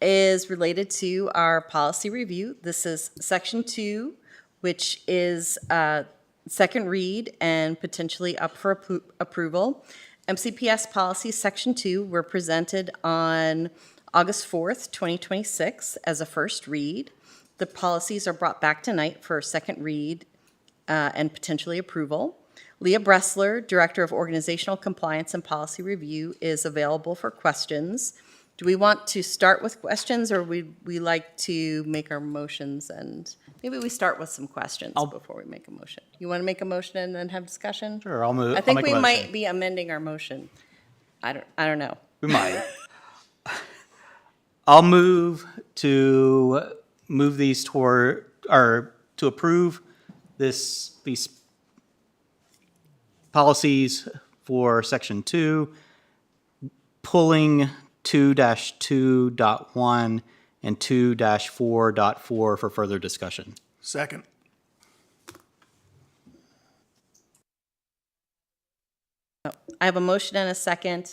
is related to our policy review. This is section 2, which is second read and potentially up for approval. MCPS policy section 2 were presented on August 4th, 2026 as a first read. The policies are brought back tonight for a second read and potentially approval. Leah Bressler, Director of Organizational Compliance and Policy Review, is available for questions. Do we want to start with questions, or we like to make our motions, and maybe we start with some questions before we make a motion? You want to make a motion and then have discussion? Sure, I'll move. I I'll think make a we motion. might be amending our motion. I don't know. We might. I'll move these toward, or to approve these policies for section 2, pulling 2-2.1 and 2-4.4 for further discussion. Second. I have a motion and a second.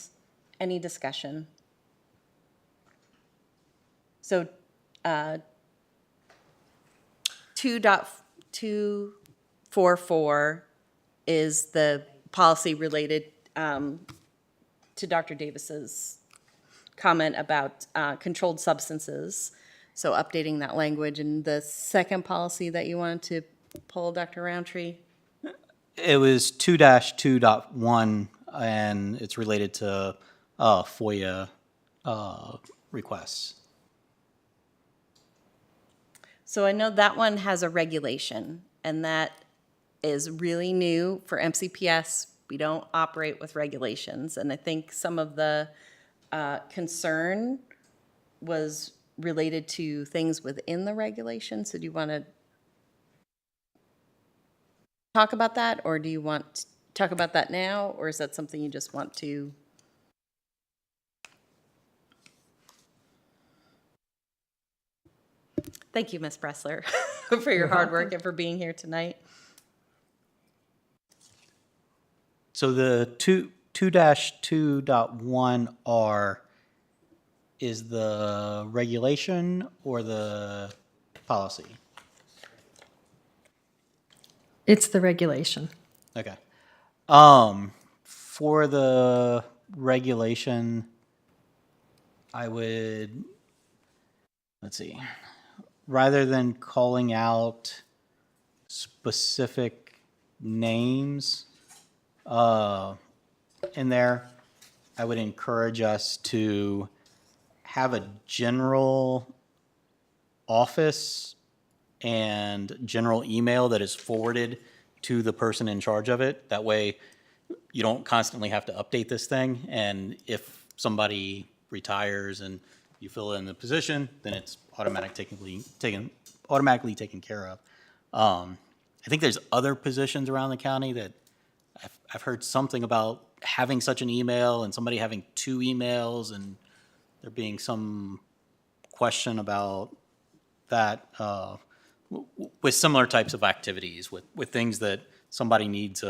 Any discussion? So, 2.244 is the policy related to Dr. Davis's comment about controlled substances. So updating that language. And the second policy that you wanted to pull, Dr. Roundtree? It was 2-2.1, and it's related to FOIA requests. So I know that one has a regulation, and that is really new for MCPS. We don't operate with regulations, and I think some of the concern was related to things within the regulation. So do you want to talk about that, or do you want to talk about that now, or is that something you just want to? Thank you, Ms. Bressler, for your hard work and for being here tonight. So the 2-2.1R is the regulation or the policy? It's the regulation. Okay. For the regulation, I would, let's see, rather than calling out specific names in there, I would encourage us to have a general office and general email that is forwarded to the person in charge of it. That way, you don't constantly have to update this thing. And if somebody retires and you fill in the position, then it's automatically taken care of. I think there's other positions around the county that I've heard something about having such an email and somebody having 2 emails, and there being some question about that with similar types of activities, with things that somebody needs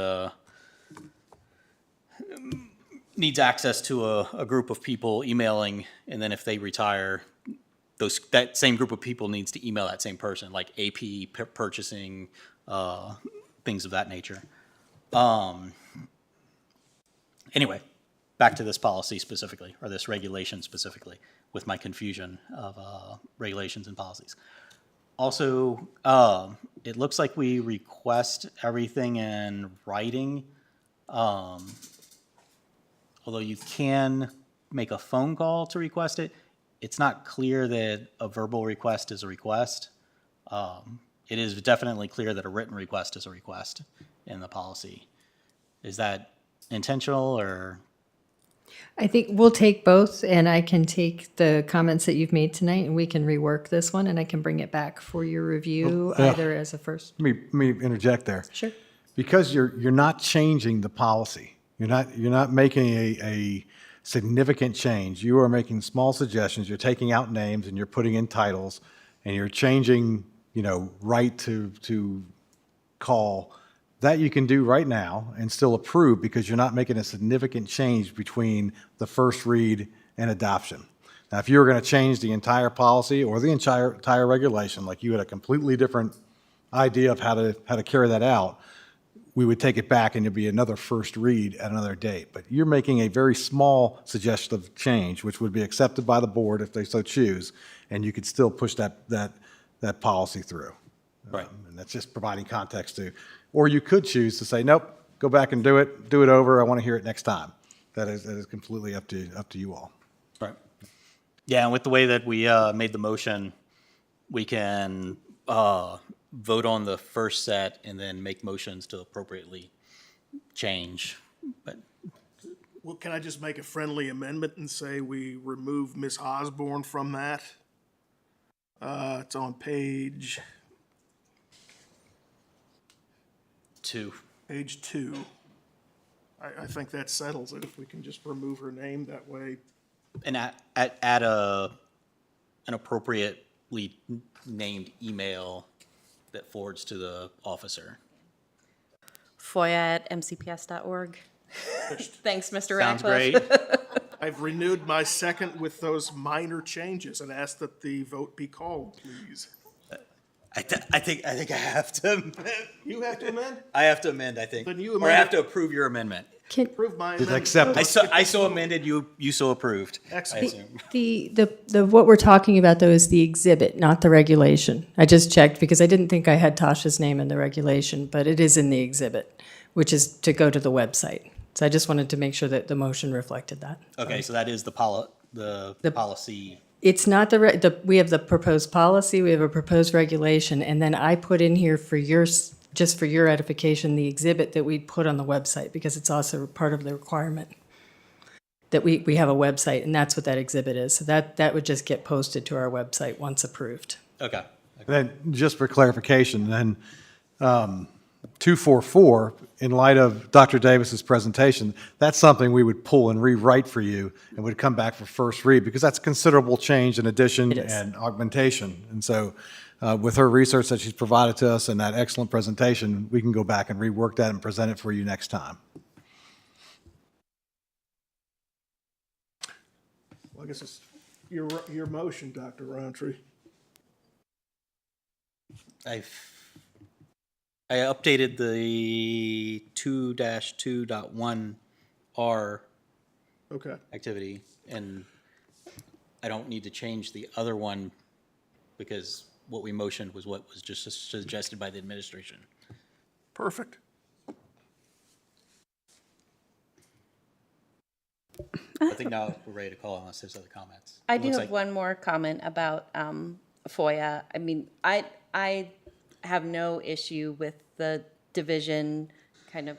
access to a group of people emailing, and then if they retire, that same group of people needs to email that same person, like AP purchasing, things of that nature. Anyway, back to this policy specifically, or this regulation specifically, with my confusion of regulations and policies. Also, it looks like we request everything in writing, although you can make a phone call to request it. It's not clear that a verbal request is a request. It is definitely clear that a written request is a request in the policy. Is that intentional, or? I think we'll take both, and I can take the comments that you've made tonight, and we can rework this one, and I can bring it back for your review, either as a first. Let me interject there. Sure. Because you're not changing the policy. You're not making a significant change. You are making small suggestions. You're taking out names and you're putting in titles, and you're changing, right to call. That you can do right now and still approve, because you're not making a significant change between the first read and adoption. Now, if you were going to change the entire policy or the entire regulation, like you had a completely different idea of how to carry that out, we would take it back and it'd be another first read at another date. But you're making a very small suggestive change, which would be accepted by the board if they so choose, and you could still push that policy through. Right. And that's just providing context to, or you could choose to say, nope, go back and do it over. I want to hear it next time. That is completely up to you all. Right. Yeah, and with the way that we made the motion, we can vote on the first set and then make motions to appropriately change. But Well, can I just make a friendly amendment and say we remove Ms. Osborne from that? It's on page 2. two. I think that settles it, if we can just remove her name that way. And add an appropriately named email that forwards to the officer. FOIA@mcps.org. Thanks, Mr. Sounds Ratcliffe. great. I've renewed my second with those minor changes and ask that the vote be called, please. I think I have to amend. You have to amend? I have to amend, I think. Then you Or I amend have it. to approve your amendment. Approve my Just amendment. accept it. I so amended, you so approved. I Excellent. assume. The what we're talking about though is the exhibit, not the regulation. I just checked because I didn't think I had Tasha's name in the regulation, but it is in the exhibit, which is to go to the website. So I just wanted to make sure that the motion reflected that. Okay, so that is the policy. It's not we have the proposed policy, we have a proposed regulation, and then I put in here for just for your edification, the exhibit that we put on the website, because it's also part of the requirement that we have a website, and that's what that exhibit is. So that would just get posted to our website once approved. Okay. Then, just for clarification, then 244, in light of Dr. Davis's presentation, that's something we would pull and rewrite for you and would come back for first read, because that's considerable change and addition It is. and augmentation. And so with her research that she's provided to us and that excellent presentation, we can go back and rework that and present it for you next time. Well, I guess it's your motion, Dr. Roundtree. I updated the 2-2.1R Okay. activity, and I don't need to change the other one because what we motioned was what was just suggested by the administration. Perfect. I think now we're ready to call unless there's other comments. I It do looks have one more comment about FOIA. I mean, I have no issue with the division kind of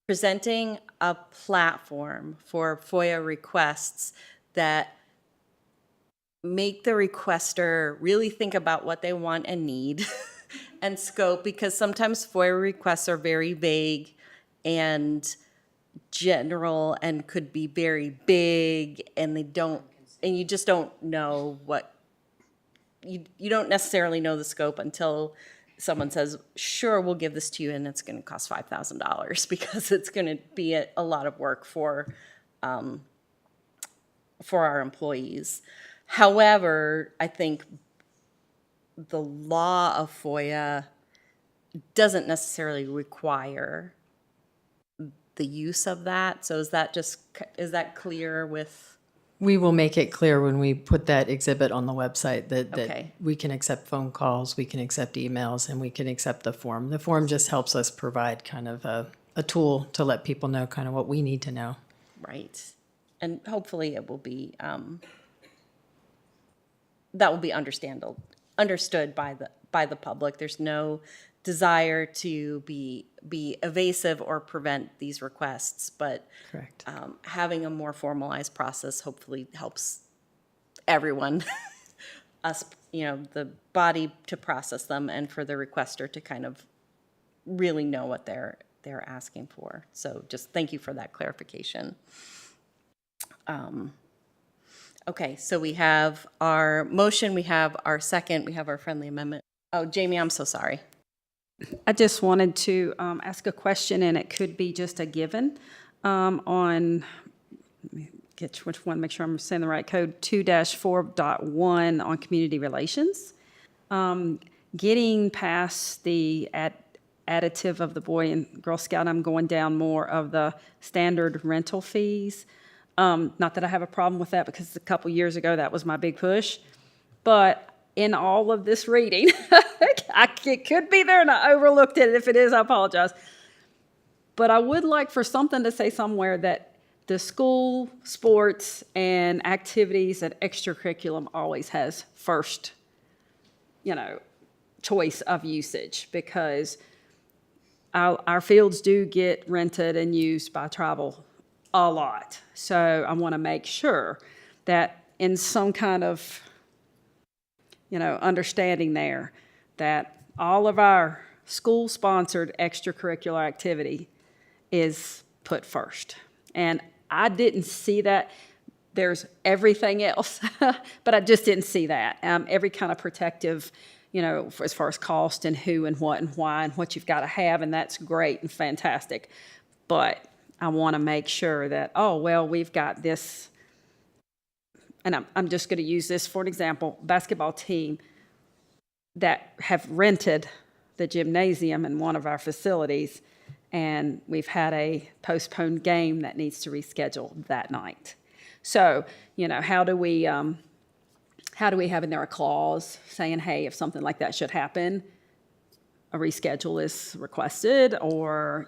presenting a platform for FOIA requests that make the requester really think about what they want and need and scope, because sometimes FOIA requests are very vague and general and could be very big, and you just don't know what, you don't necessarily know the scope until someone says, sure, we'll give this to you, and it's going to cost $5,000 because it's going to be a lot of work for our employees. However, I think the law of FOIA doesn't necessarily require the use of that. So is that clear with? We will make it clear when we put that exhibit on the website that Okay. we can accept phone calls, we can accept emails, and we can accept the form. The form just helps us provide kind of a tool to let people know kind of what we need to know. Right. And hopefully it will be, that will be understood by the public. There's no desire to be evasive or prevent these requests, but Correct. having a more formalized process hopefully helps everyone, us, the body to process them, and for the requester to kind of really know what they're asking for. So just thank you for that clarification. Okay, so we have our motion, we have our second, we have our friendly amendment. Oh, Jamie, I'm so sorry. I just wanted to ask a question, and it could be just a given on, let me get which one, make sure I'm saying the right code, 2-4.1 on community relations. Getting past the additive of the Boy and Girl Scout, I'm going down more of the standard rental fees. Not that I have a problem with that, because a couple years ago, that was my big push. But in all of this reading, it could be there and I overlooked it. If it is, I apologize. But I would like for something to say somewhere that the school sports and activities and extracurriculum always has first, choice of usage, because our fields do get rented and used by travel a lot. So I want to make sure that in some kind of, understanding there, that all of our school-sponsored extracurricular activity is put first. And I didn't see that. There's everything else, but I just didn't see that. Every kind of protective, as far as cost and who and why and what you've got to have, and that's great and fantastic. But I want to make sure that, we've got this, and I'm just going to use this for an example, basketball team that have rented the gymnasium in one of our facilities, and we've had a postponed game that needs to reschedule that night. So, how do we have in there a clause saying, hey, if something like that should happen, a reschedule is requested, or,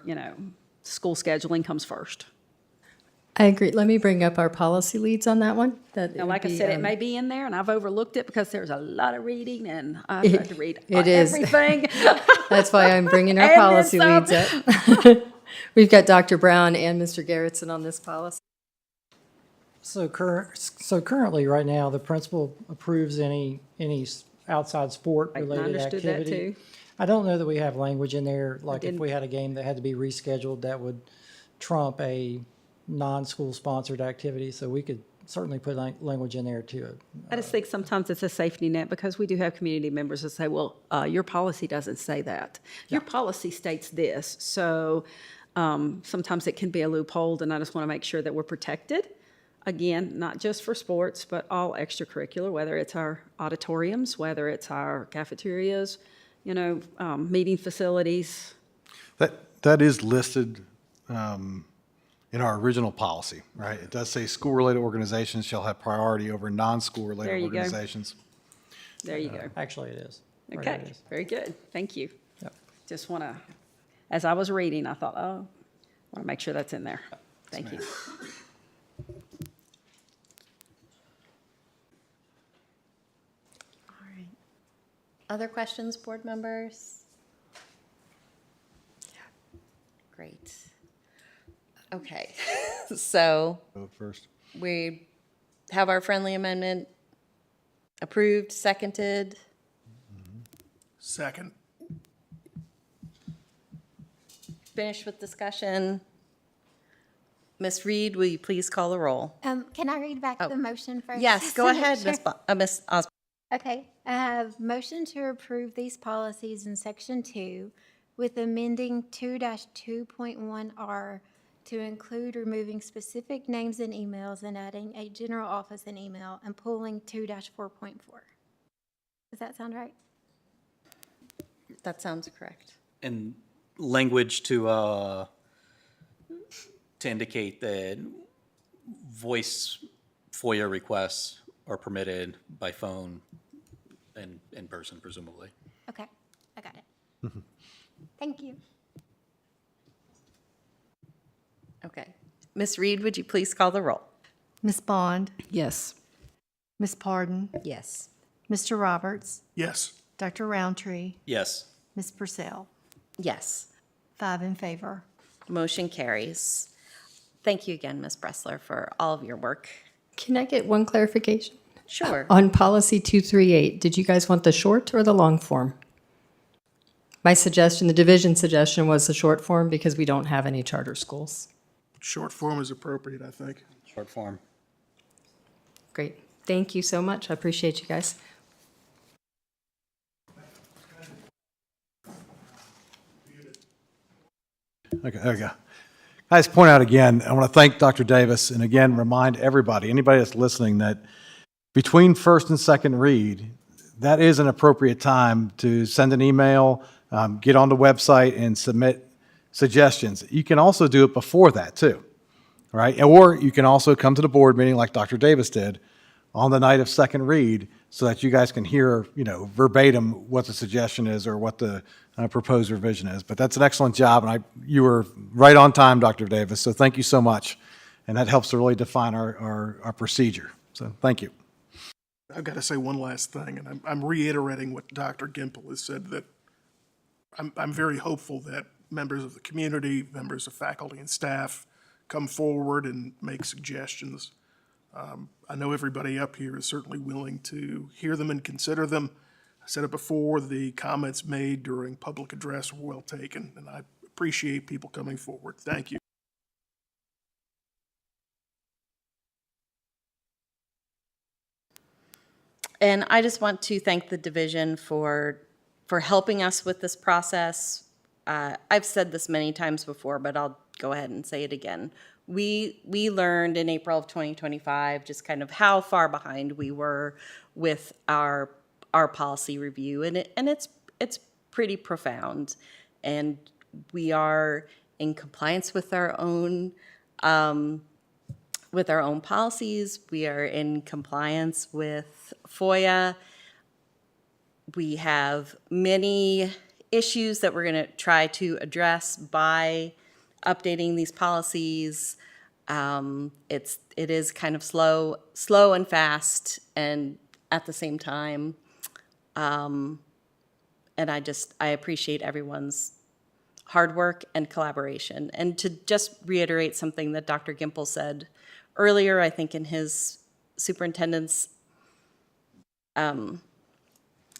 school scheduling comes first? I agree. Let me bring up our policy leads on that one. Now, like I said, it may be in there, and I've overlooked it because there's a lot of reading, and I've had to read everything. That's why I'm bringing our And then policy some. leads up. We've got Dr. Brown and Mr. Garrettson on this policy. So currently, right now, the principal approves any outside sport-related I understood that activity. too. I don't know that we have language in there, like if we had a game that had to be rescheduled, that would trump a non-school sponsored activity. So we could certainly put language in there too. I just think sometimes it's a safety net, because we do have community members that say, well, your policy doesn't say that. Your policy states this. So sometimes it can be a loophole, and I just want to make sure that we're protected. Again, not just for sports, but all extracurricular, whether it's our auditoriums, whether it's our cafeterias, meeting facilities. That is listed in our original policy, right? It does say school-related organizations shall have priority over non-school-related There you go. organizations. There you go. Actually, it is. Right, Okay, it is. very good. Thank you. Yep. Just want to, as I was reading, I thought, I want to make sure that's in there. Thank you. All right. Other questions, board members? Great. Okay, so Vote first. we have our friendly amendment approved, seconded. Second. Finished with discussion. Ms. Reed, will you please call the roll? Can I read back the motion first? Yes, go ahead, Sure. Ms. Osborne. Okay, I have motion to approve these policies in section 2 with amending 2-2.1R to include removing specific names and emails and adding a general office and email, and pulling 2-4.4. Does that sound right? That sounds correct. And language to indicate that voice FOIA requests are permitted by phone and in person, presumably. Okay, I got it. Thank you. Okay. Ms. Reed, would you please call the roll? Ms. Bond, Yes. Ms. Pardon, Yes. Mr. Roberts, Yes. Dr. Roundtree, Yes. Ms. Purcell. Yes. 5 in favor. Motion carries. Thank you again, Ms. Bressler, for all of your work. Can I get one clarification? Sure. On policy 238, did you guys want the short or the long form? My suggestion, the division suggestion, was the short form because we don't have any charter schools. Short form is appropriate, I think. Short form. Great. Thank you so much. I appreciate you guys. Okay, there we go. I just point out again, I want to thank Dr. Davis, and again, remind everybody, anybody that's listening, that between first and second read, that is an appropriate time to send an email, get on the website and submit suggestions. You can also do it before that too, right? Or you can also come to the board meeting like Dr. Davis did on the night of second read so that you guys can hear, verbatim what the suggestion is or what the proposed revision is. But that's an excellent job, and you were right on time, Dr. Davis, so thank you so much. and that helps to really define our procedure. So thank you. I've got to say one last thing, and I'm reiterating what Dr. Gimple has said, that I'm very hopeful that members of the community, members of faculty and staff come forward and make suggestions. I know everybody up here is certainly willing to hear them and consider them. I said it before, the comments made during public address were well taken, and I appreciate people coming forward. Thank you. And I just want to thank the division for helping us with this process. I've said this many times before, but I'll go ahead and say it again. We learned in April of 2025 just kind of how far behind we were with our policy review, and it's pretty profound. And we are in compliance with our own policies. We are in compliance with FOIA. We have many issues that we're going to try to address by updating these policies. It is kind of slow and fast, and at the same time. And I appreciate everyone's hard work and collaboration. And to just reiterate something that Dr. Gimple said earlier, I think in his superintendent's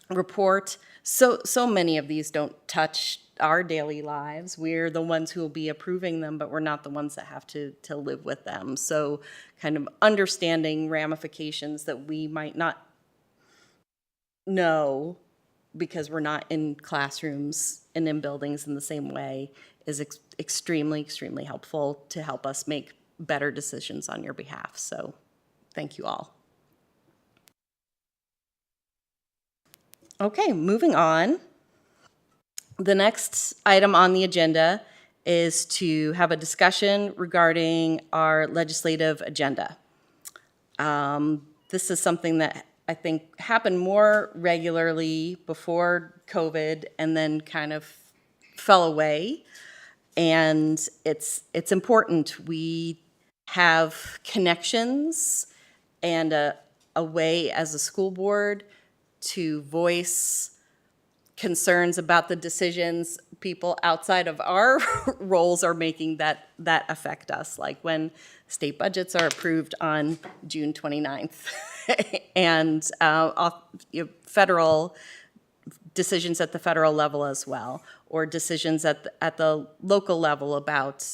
report, so many of these don't touch our daily lives. We're the ones who will be approving them, but we're not the ones that have to live with them. So kind of understanding ramifications that we might not know because we're not in classrooms and in buildings in the same way is extremely, extremely helpful to help us make better decisions on your behalf. So thank you all. Okay, moving on. The next item on the agenda is to have a discussion regarding our legislative agenda. This is something that I think happened more regularly before COVID and then kind of fell away. And it's important. We have connections and a way as a school board to voice concerns about the decisions people outside of our roles are making that affect us, like when state budgets are approved on June 29th and federal decisions at the federal level as well, or decisions at the local level about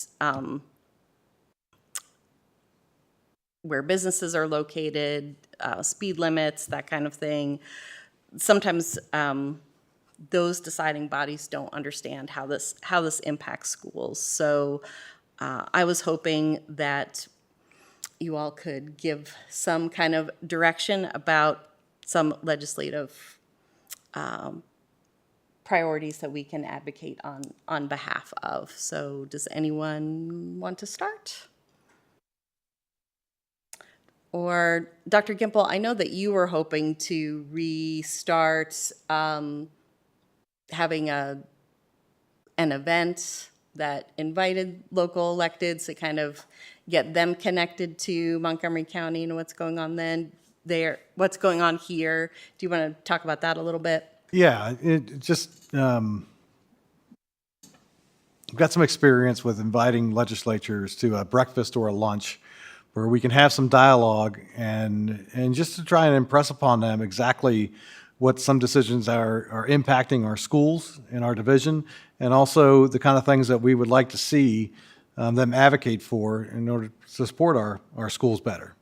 where businesses are located, speed limits, that kind of thing. Sometimes those deciding bodies don't understand how this impacts schools. So I was hoping that you all could give some kind of direction about some legislative priorities that we can advocate on behalf of. So does anyone want to start? Or Dr. Gimple, I know that you were hoping to restart having an event that invited local electeds to kind of get them connected to Montgomery County and what's going on what's going on here. Do you want to talk about that a little bit? Yeah, it just, I've got some experience with inviting legislatures to a breakfast or a lunch where we can have some dialogue and just to try and impress upon them exactly what some decisions are impacting our schools in our division, and also the kind of things that we would like to see them advocate for in order to support our schools better.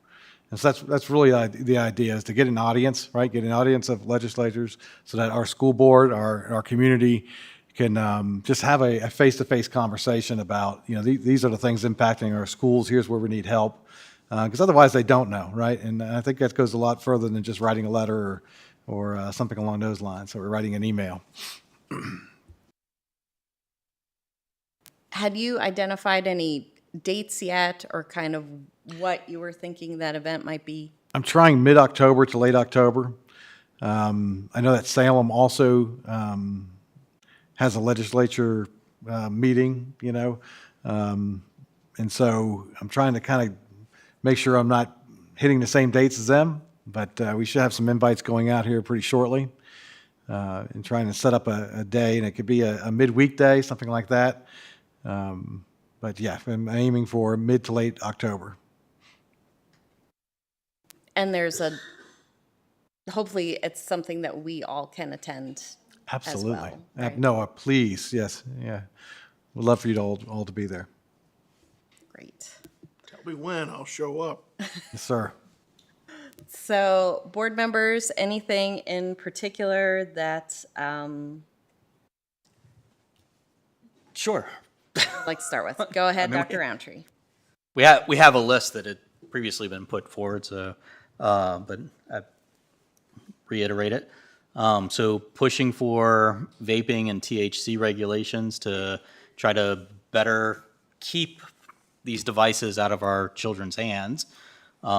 And so that's really the idea, is to get an audience, right? Get an audience of legislators so that our school board, our community can just have a face-to-face conversation about, these are the things impacting our schools, here's where we need help. Because otherwise they don't know, right? And I think that goes a lot further than just writing a letter or something along those lines, or writing an email. Had you identified any dates yet, or kind of what you were thinking that event might be? I'm trying mid-October to late October. I know that Salem also has a legislature meeting, and so I'm trying to kind of make sure I'm not hitting the same dates as them, but we should have some invites going out here pretty shortly, and trying to set up a day, and it could be a midweek day, something like that. But yeah, I'm aiming for mid to late October. And hopefully it's something that we all can attend Absolutely. as well. Right? No, please, yes, yeah. We'd love for you to all to be there. Great. Tell me when, I'll show up. Yes, sir. So, board members, anything in particular that Sure. I'd like to start with? Go ahead, Dr. Roundtree. We have a list that had previously been put forward, so but I reiterate it. So pushing for vaping and THC regulations to try to better keep these devices out of our children's hands. We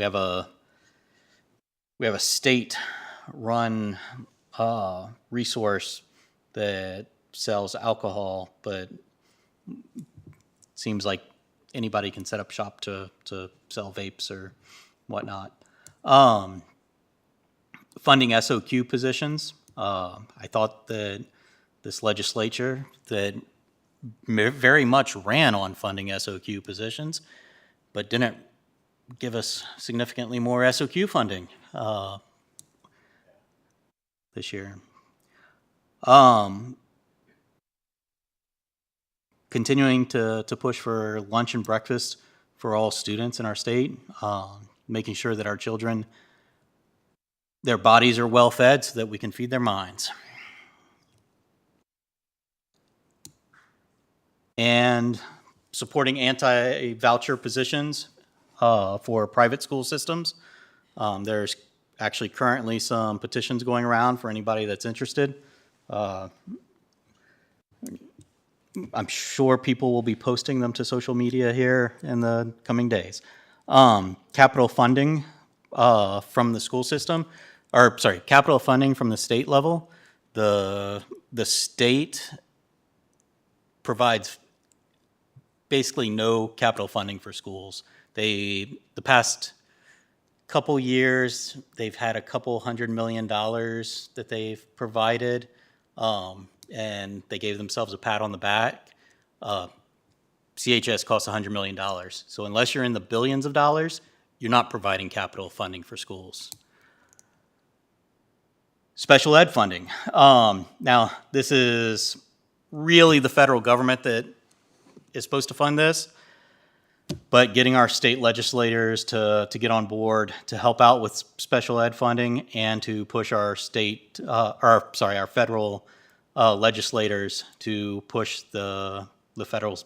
have a state-run resource that sells alcohol, but seems like anybody can set up shop to sell vapes or whatnot. Funding SOQ positions. I thought that this legislature that very much ran on funding SOQ positions, but didn't give us significantly more SOQ funding this year. Continuing to push for lunch and breakfast for all students in our state, making sure that our children, their bodies are well fed so that we can feed their minds. And supporting anti-voucher positions for private school systems. There's actually currently some petitions going around for anybody that's interested. I'm sure people will be posting them to social media here in the coming days. Capital funding from the school system, capital funding from the state level. The state provides basically no capital funding for schools. The past couple years, they've had a couple $100 million that they've provided. And they gave themselves a pat on the back. CHS costs $100 million. So unless you're in the billions of dollars, you're not providing capital funding for schools. Special ed funding. Now, this is really the federal government that is supposed to fund this, but getting our state legislators to get on board to help out with special ed funding and to push our our federal legislators to push the federal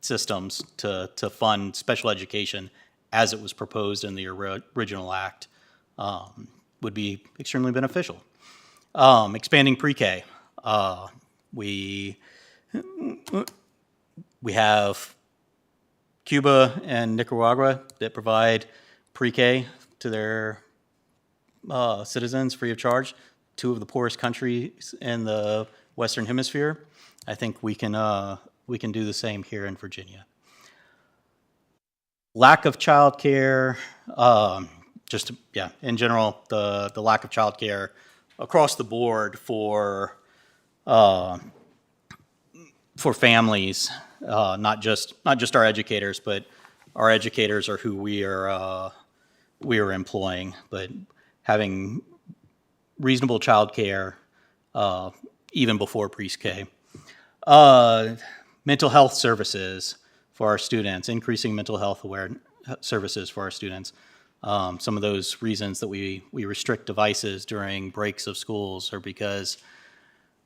systems to fund special education as it was proposed in the original act would be extremely beneficial. Expanding pre-K. We have Cuba and Nicaragua that provide pre-K to their citizens free of charge. Two of the poorest countries in the Western Hemisphere. I think we can do the same here in Virginia. Lack of childcare, in general, the lack of childcare across the board for families, not just our educators, but our educators are who we are employing, but having reasonable childcare even before pre-K. Mental health services for our students, increasing mental health services for our students. Some of those reasons that we restrict devices during breaks of schools are because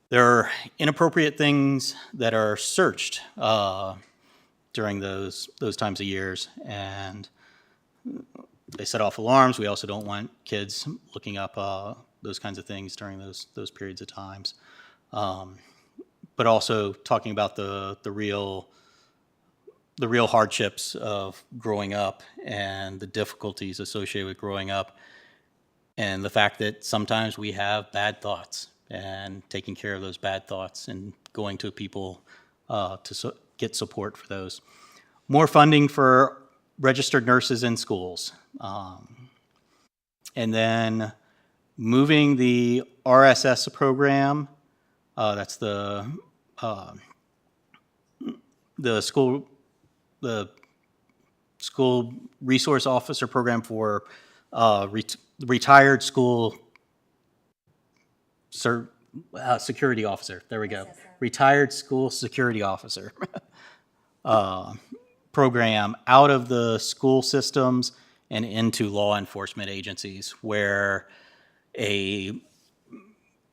there are inappropriate things that are searched during those times of years, and they set off alarms. We also don't want kids looking up those kinds of things during those periods of times. But also talking about the real hardships of growing up and the difficulties associated with growing up, and the fact that sometimes we have bad thoughts, and taking care of those bad thoughts and going to people to get support for those. more funding for registered nurses in schools. And then moving the RSS program, that's the school resource officer program for retired school security officer. There we go. Retired school security officer program out of the school systems and into law enforcement agencies, where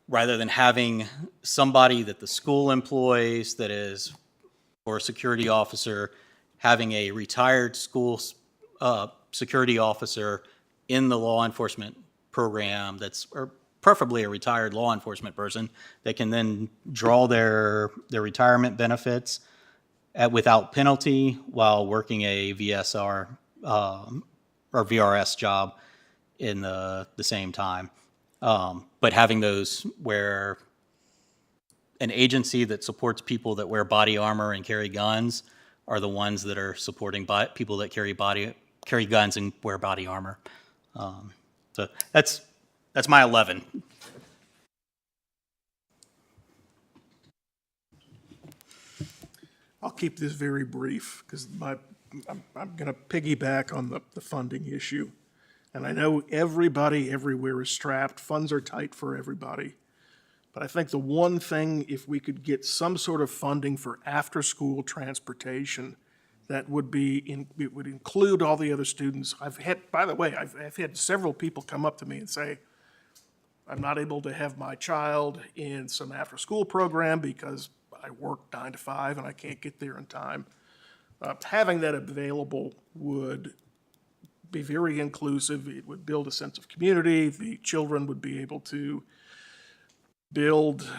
rather than having somebody that the school employs that is, or a security officer, having a retired school security officer in the law enforcement program or preferably a retired law enforcement person that can then draw their retirement benefits without penalty while working a VSR or VRS job in the same time. But having those where an agency that supports people that wear body armor and carry guns are the ones that are supporting people that carry guns and wear body armor. So that's my 11. I'll keep this very brief because I'm going to piggyback on the funding issue. And I know everybody everywhere is strapped. Funds are tight for everybody. But I think the one thing, if we could get some sort of funding for after-school transportation, that would it would include all the other students. I've had several people come up to me and say, I'm not able to have my child in some after-school program because I work 9 to 5 and I can't get there in time. Having that available would be very inclusive. It would build a sense of community. The children would be able to build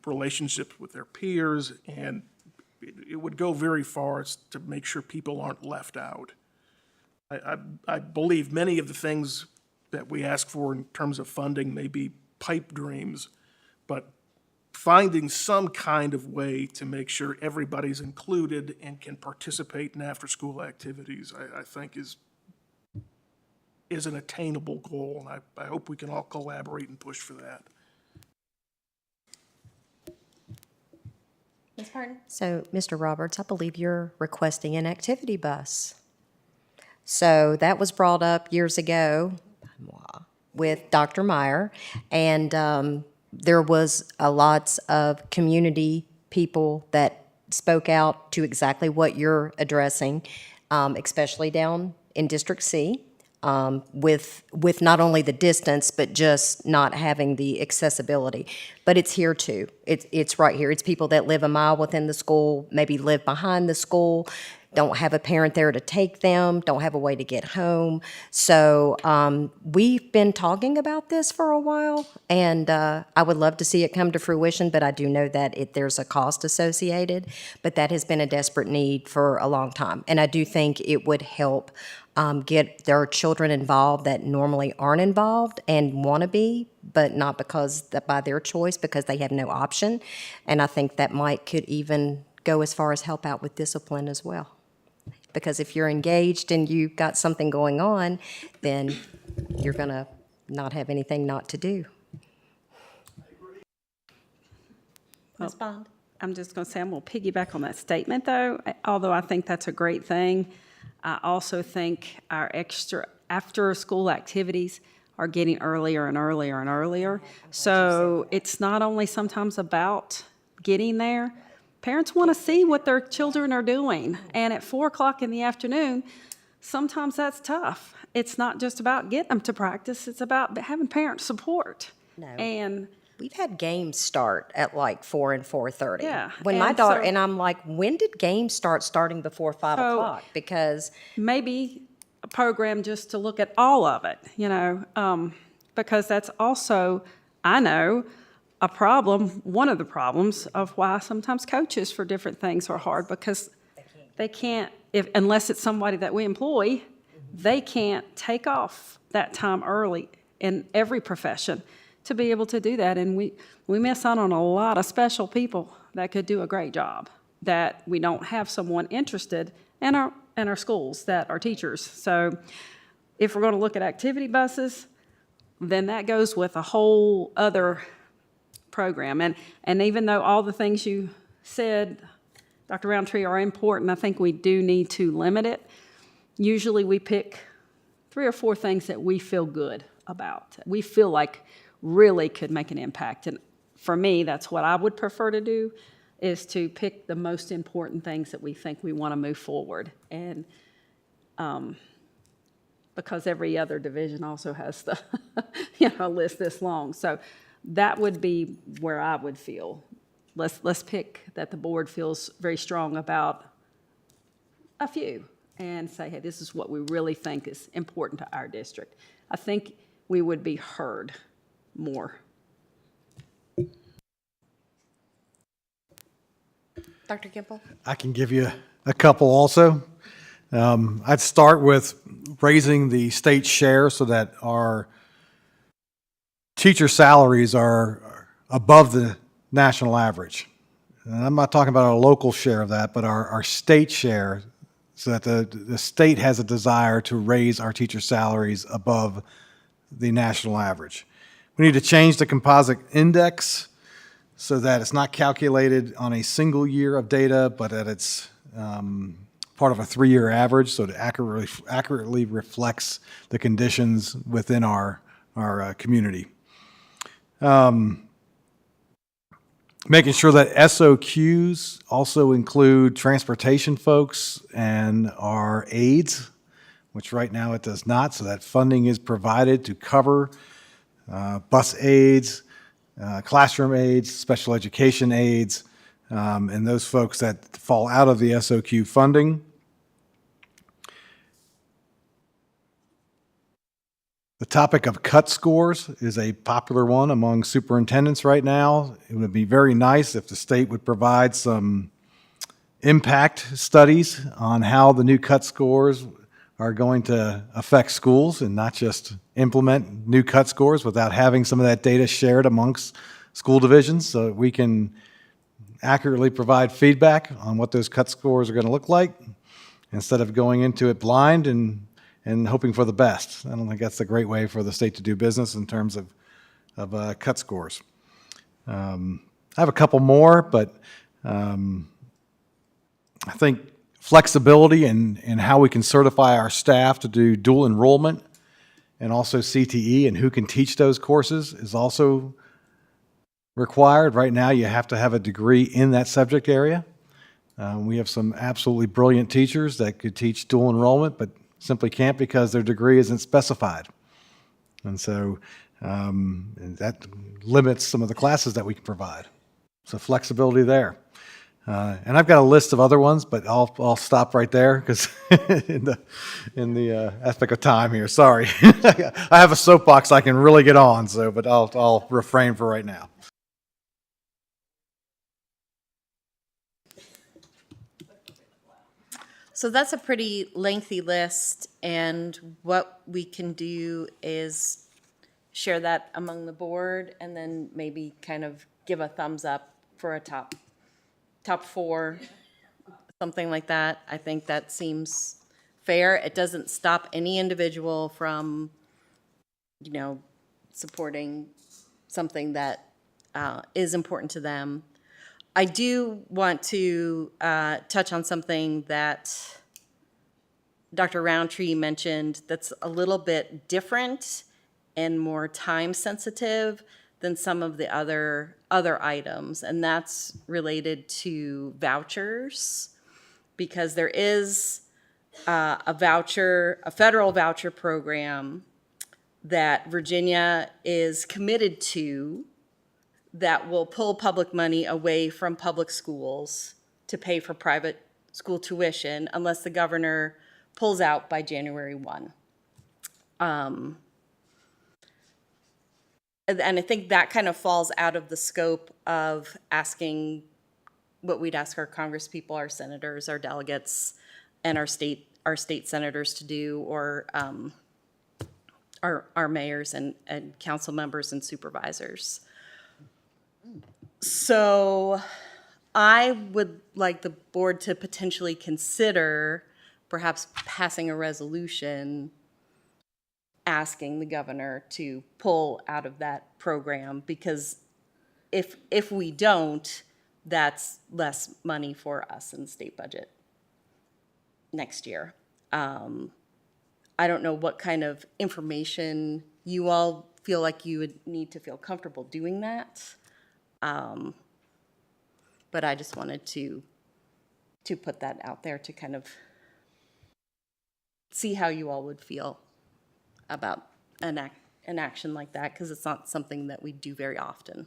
relationships with their peers, and it would go very far to make sure people aren't left out. I believe many of the things that we ask for in terms of funding may be pipe dreams, but finding some kind of way to make sure everybody's included and can participate in after-school activities, I think is an attainable goal, and I hope we can all collaborate and push for that. Ms. Martin? So, Mr. Roberts, I believe you're requesting an activity bus. So that was brought up years ago with Dr. Meyer, and there was lots of community people that spoke out to exactly what you're addressing, especially down in District C, with not only the distance, but just not having the accessibility. But it's here too. It's right here. It's people that live a mile within the school, maybe live behind the school, don't have a parent there to take them, don't have a way to get home. So we've been talking about this for a while, and I would love to see it come to fruition, but I do know that there's a cost associated, but that has been a desperate need for a long time. And I do think it would help get their children involved that normally aren't involved and want to be, but not by their choice, because they have no option. And I think that could even go as far as help out with discipline as well. Because if you're engaged and you've got something going on, then you're going to not have anything not to do. Ms. Bond? I'm just going to say I'm going to piggyback on that statement, though. Although I think that's a great thing, I also think our extra after-school activities are getting earlier and earlier and earlier. So it's not only sometimes about getting there. Parents want to see what their children are doing. And at 4 o'clock in the afternoon, sometimes that's tough. It's not just about getting them to practice. It's about having parent support. No. And we've had games start at like 4 and 4:30. Yeah. When my daughter, and I'm like, when did games starting before 5 o'clock? Because maybe a program just to look at all of it, because that's also, I know, a problem, one of the problems of why sometimes coaches for different things are hard, because they can't, unless it's somebody that we employ, they can't take off that time early in every profession to be able to do that. And we miss out on a lot of special people that could do a great job, that we don't have someone interested and our schools that are teachers. So if we're going to look at activity buses, then that goes with a whole other program. And even though all the things you said, Dr. Roundtree, are important, I think we do need to limit it. Usually we pick 3 or 4 things that we feel good about. We feel like really could make an impact. And for me, that's what I would prefer to do, is to pick the most important things that we think we want to move forward. And because every other division also has the list this long. So that would be where I would feel. Let's pick that the board feels very strong about a few and say, hey, this is what we really think is important to our district. I think we would be heard more. Dr. Gimple? I can give you a couple also. I'd start with raising the state share so that our teacher salaries are above the national average. And I'm not talking about our local share of that, but our state share, so that the state has a desire to raise our teacher salaries above the national average. We need to change the composite index so that it's not calculated on a single year of data, but that it's part of a 3-year average, so it accurately reflects the conditions within our community. Making sure that SOQs also include transportation folks and our aides, which right now it does not, so that funding is provided to cover bus aides, classroom aides, special education aides, and those folks that fall out of the SOQ funding. The topic of cut scores is a popular one among superintendents right now. It would be very nice if the state would provide some impact studies on how the new cut scores are going to affect schools, and not just implement new cut scores without having some of that data shared amongst school divisions so that we can accurately provide feedback on what those cut scores are going to look like instead of going into it blind and hoping for the best. I don't think that's a great way for the state to do business in terms of cut scores. I have a couple more, but I think flexibility in how we can certify our staff to do dual enrollment and also CTE and who can teach those courses is also required. Right now, you have to have a degree in that subject area. We have some absolutely brilliant teachers that could teach dual enrollment, but simply can't because their degree isn't specified. And so that limits some of the classes that we can provide. So flexibility there. And I've got a list of other ones, but I'll stop right there because in the aspect of time here, sorry. I have a soapbox I can really get on, but I'll refrain for right now. So that's a pretty lengthy list, and what we can do is share that among the board and then maybe kind of give a thumbs up for a top 4, something like that. I think that seems fair. It doesn't stop any individual from, supporting something that is important to them. I do want to touch on something that Dr. Roundtree mentioned that's a little bit different and more time sensitive than some of the other items, and that's related to vouchers, because there is a federal voucher program that Virginia is committed to that will pull public money away from public schools to pay for private school tuition unless the governor pulls out by January 1. And I think that kind of falls out of the scope of asking what we'd ask our congresspeople, our senators, our delegates, and our state senators to do, or our mayors and council members and supervisors. So I would like the board to potentially consider perhaps passing a resolution asking the governor to pull out of that program, because if we don't, that's less money for us in the state budget next year. I don't know what kind of information you all feel like you would need to feel comfortable doing that. But I just wanted to put that out there to kind of see how you all would feel about an action like that, because it's not something that we do very often.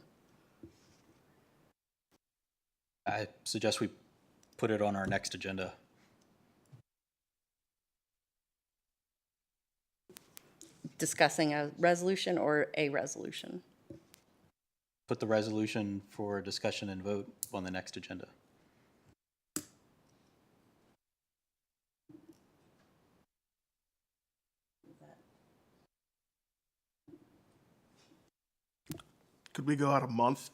I suggest we put it on our next agenda. Discussing a resolution or a resolution? Put the resolution for discussion and vote on the next agenda. Could we go out a month?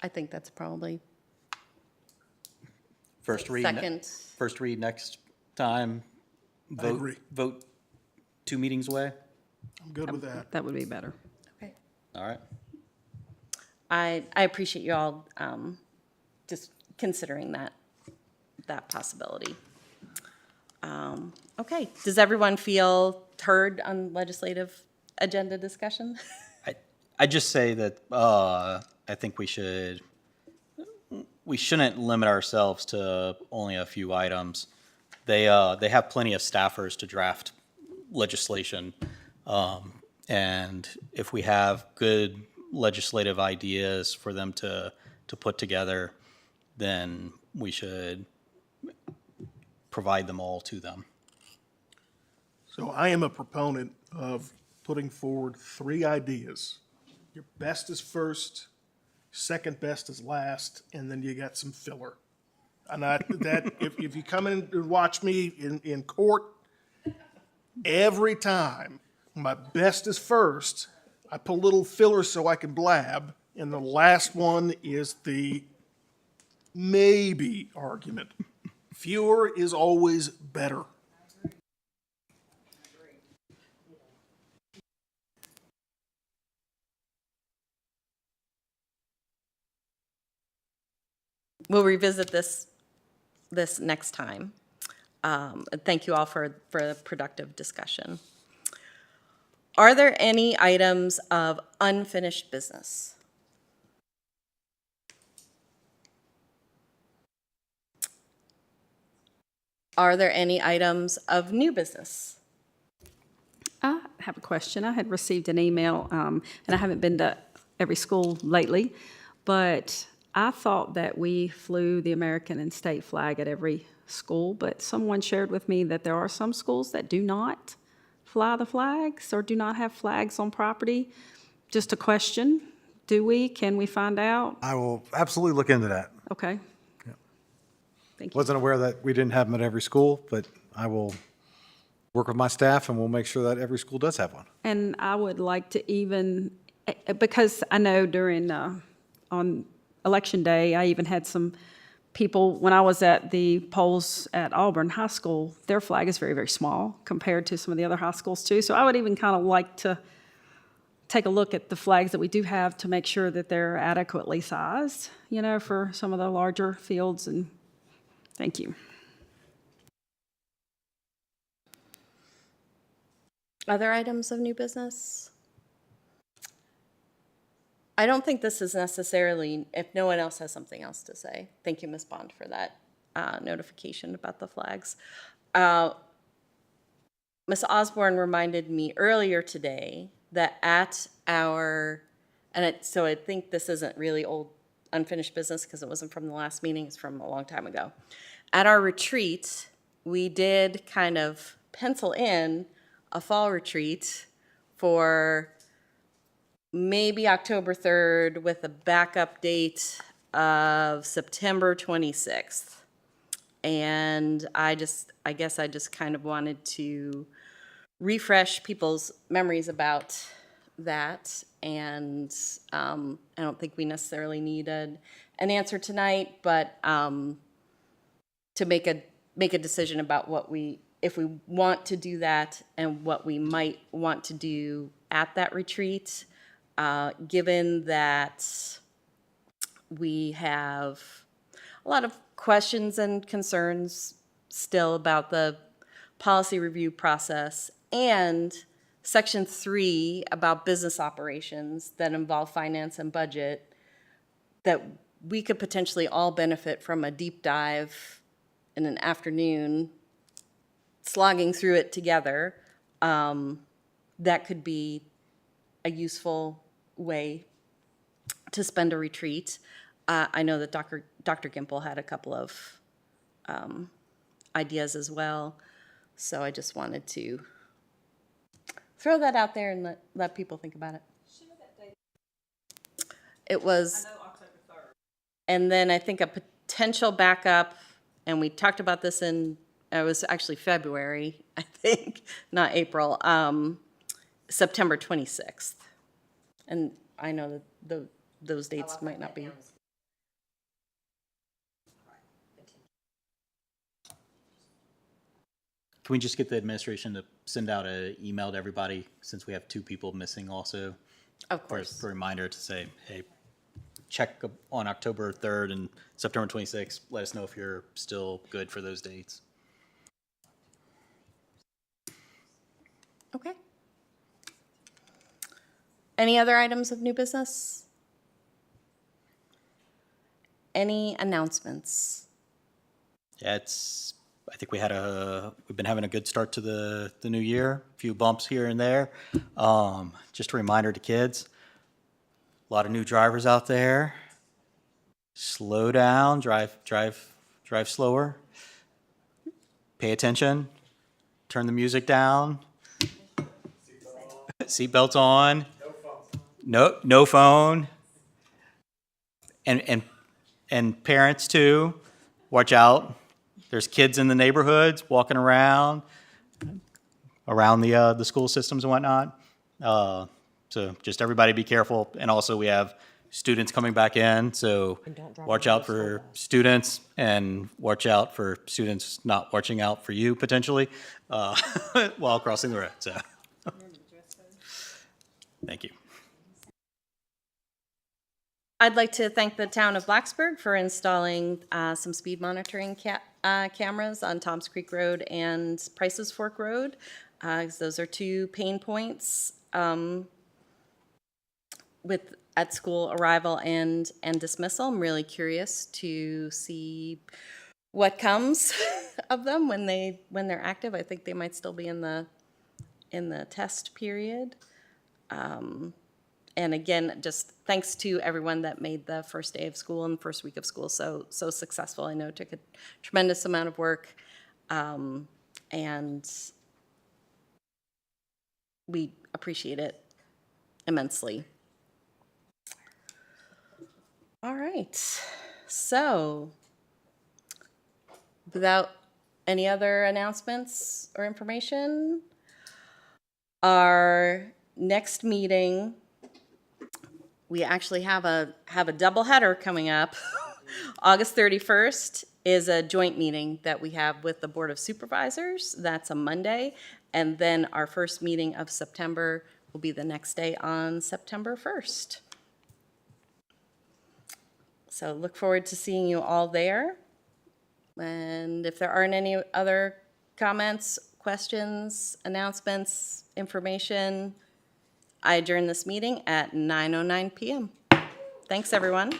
I think that's probably First read. second. First read next time. I agree. Vote 2 meetings away. I'm good with that. That would be better. Okay. All right. I appreciate you all just considering that possibility. Okay, does everyone feel heard on legislative agenda discussion? I just say that I think we shouldn't limit ourselves to only a few items. They have plenty of staffers to draft legislation, and if we have good legislative ideas for them to put together, then we should provide them all to them. So I am a proponent of putting forward 3 ideas. Your best is first, second best is last, and then you got some filler. And if you come in and watch me in court, every time my best is first, I put a little filler so I can blab, and the last one is the maybe argument. Fewer is always better. We'll revisit this next time. Thank you all for the productive discussion. Are there any items of unfinished business? Are there any items of new business? I have a question. I had received an email, and I haven't been to every school lately, but I thought that we flew the American and state flag at every school, but someone shared with me that there are some schools that do not fly the flags or do not have flags on property. Just a question. Do we? Can we find out? I will absolutely look into that. Okay. Thank you. Wasn't aware that we didn't have them at every school, but I will work with my staff and we'll make sure that every school does have one. And I would like to even, because I know during, on Election Day, I even had some people, when I was at the polls at Auburn High School, their flag is very, very small compared to some of the other high schools too. So I would even kind of like to take a look at the flags that we do have to make sure that they're adequately sized, you know, for some of the larger fields. And thank you. Other items of new business? I don't think this is necessarily, if no one else has something else to say. Thank you, Ms. Bond, for that notification about the flags. Ms. Osborne reminded me earlier today that at our, so I think this isn't really old unfinished business because it wasn't from the last meeting, it's from a long time ago. At our retreat, we did kind of pencil in a fall retreat for maybe October 3rd with a backup date of September 26th. And I guess I just kind of wanted to refresh people's memories about that. And I don't think we necessarily need an answer tonight, but to make make a decision about if we want to do that and what we might want to do at that retreat, given that we have a lot of questions and concerns still about the policy review process and Section 3 about business operations that involve finance and budget, that we could potentially all benefit from a deep dive in an afternoon, slogging through it together. That could be a useful way to spend a retreat. I know that Dr. Gimple had a couple of ideas as well, so I just wanted to throw that out there and let people think about it. It was, and then I think a potential backup, and we talked about this it was actually February, I think, not April, September 26th. And I know that those dates might not be. Can we just get the administration to send out an email to everybody, since we have 2 people missing also? Of course. For a reminder to say, hey, check on October 3rd and September 26th. Let us know if you're still good for those dates. Okay. Any other items of new business? Any announcements? Yeah, I think we've been having a good start to the new year. A few bumps here and there. Just a reminder to kids, a lot of new drivers out there. Slow down, drive slower. Pay attention. Turn the music down. Seatbelts on. No phone. And parents too, watch out. There's kids in the neighborhoods walking around the school systems and whatnot. So just everybody be careful. And also we have students coming back in, so watch out for students and watch out for students not watching out for you potentially while crossing the road. So thank you. I'd like to thank the town of Blacksburg for installing some speed monitoring cameras on Toms Creek Road and Price's Fork Road. 'Cause those are 2 pain points at school arrival and dismissal. I'm really curious to see what comes of them when they're active. I think they might still be in the test period. And again, just thanks to everyone that made the first day of school and first week of school so successful. I know it took a tremendous amount of work, and we appreciate it immensely. All right, so without any other announcements or information, our next meeting, we actually have a double header coming up. August 31st is a joint meeting that we have with the Board of Supervisors. That's a Monday. And then our first meeting of September will be the next day on September 1st. So look forward to seeing you all there. And if there aren't any other comments, questions, announcements, information, I adjourn this meeting at 9:09 p.m. Thanks, everyone.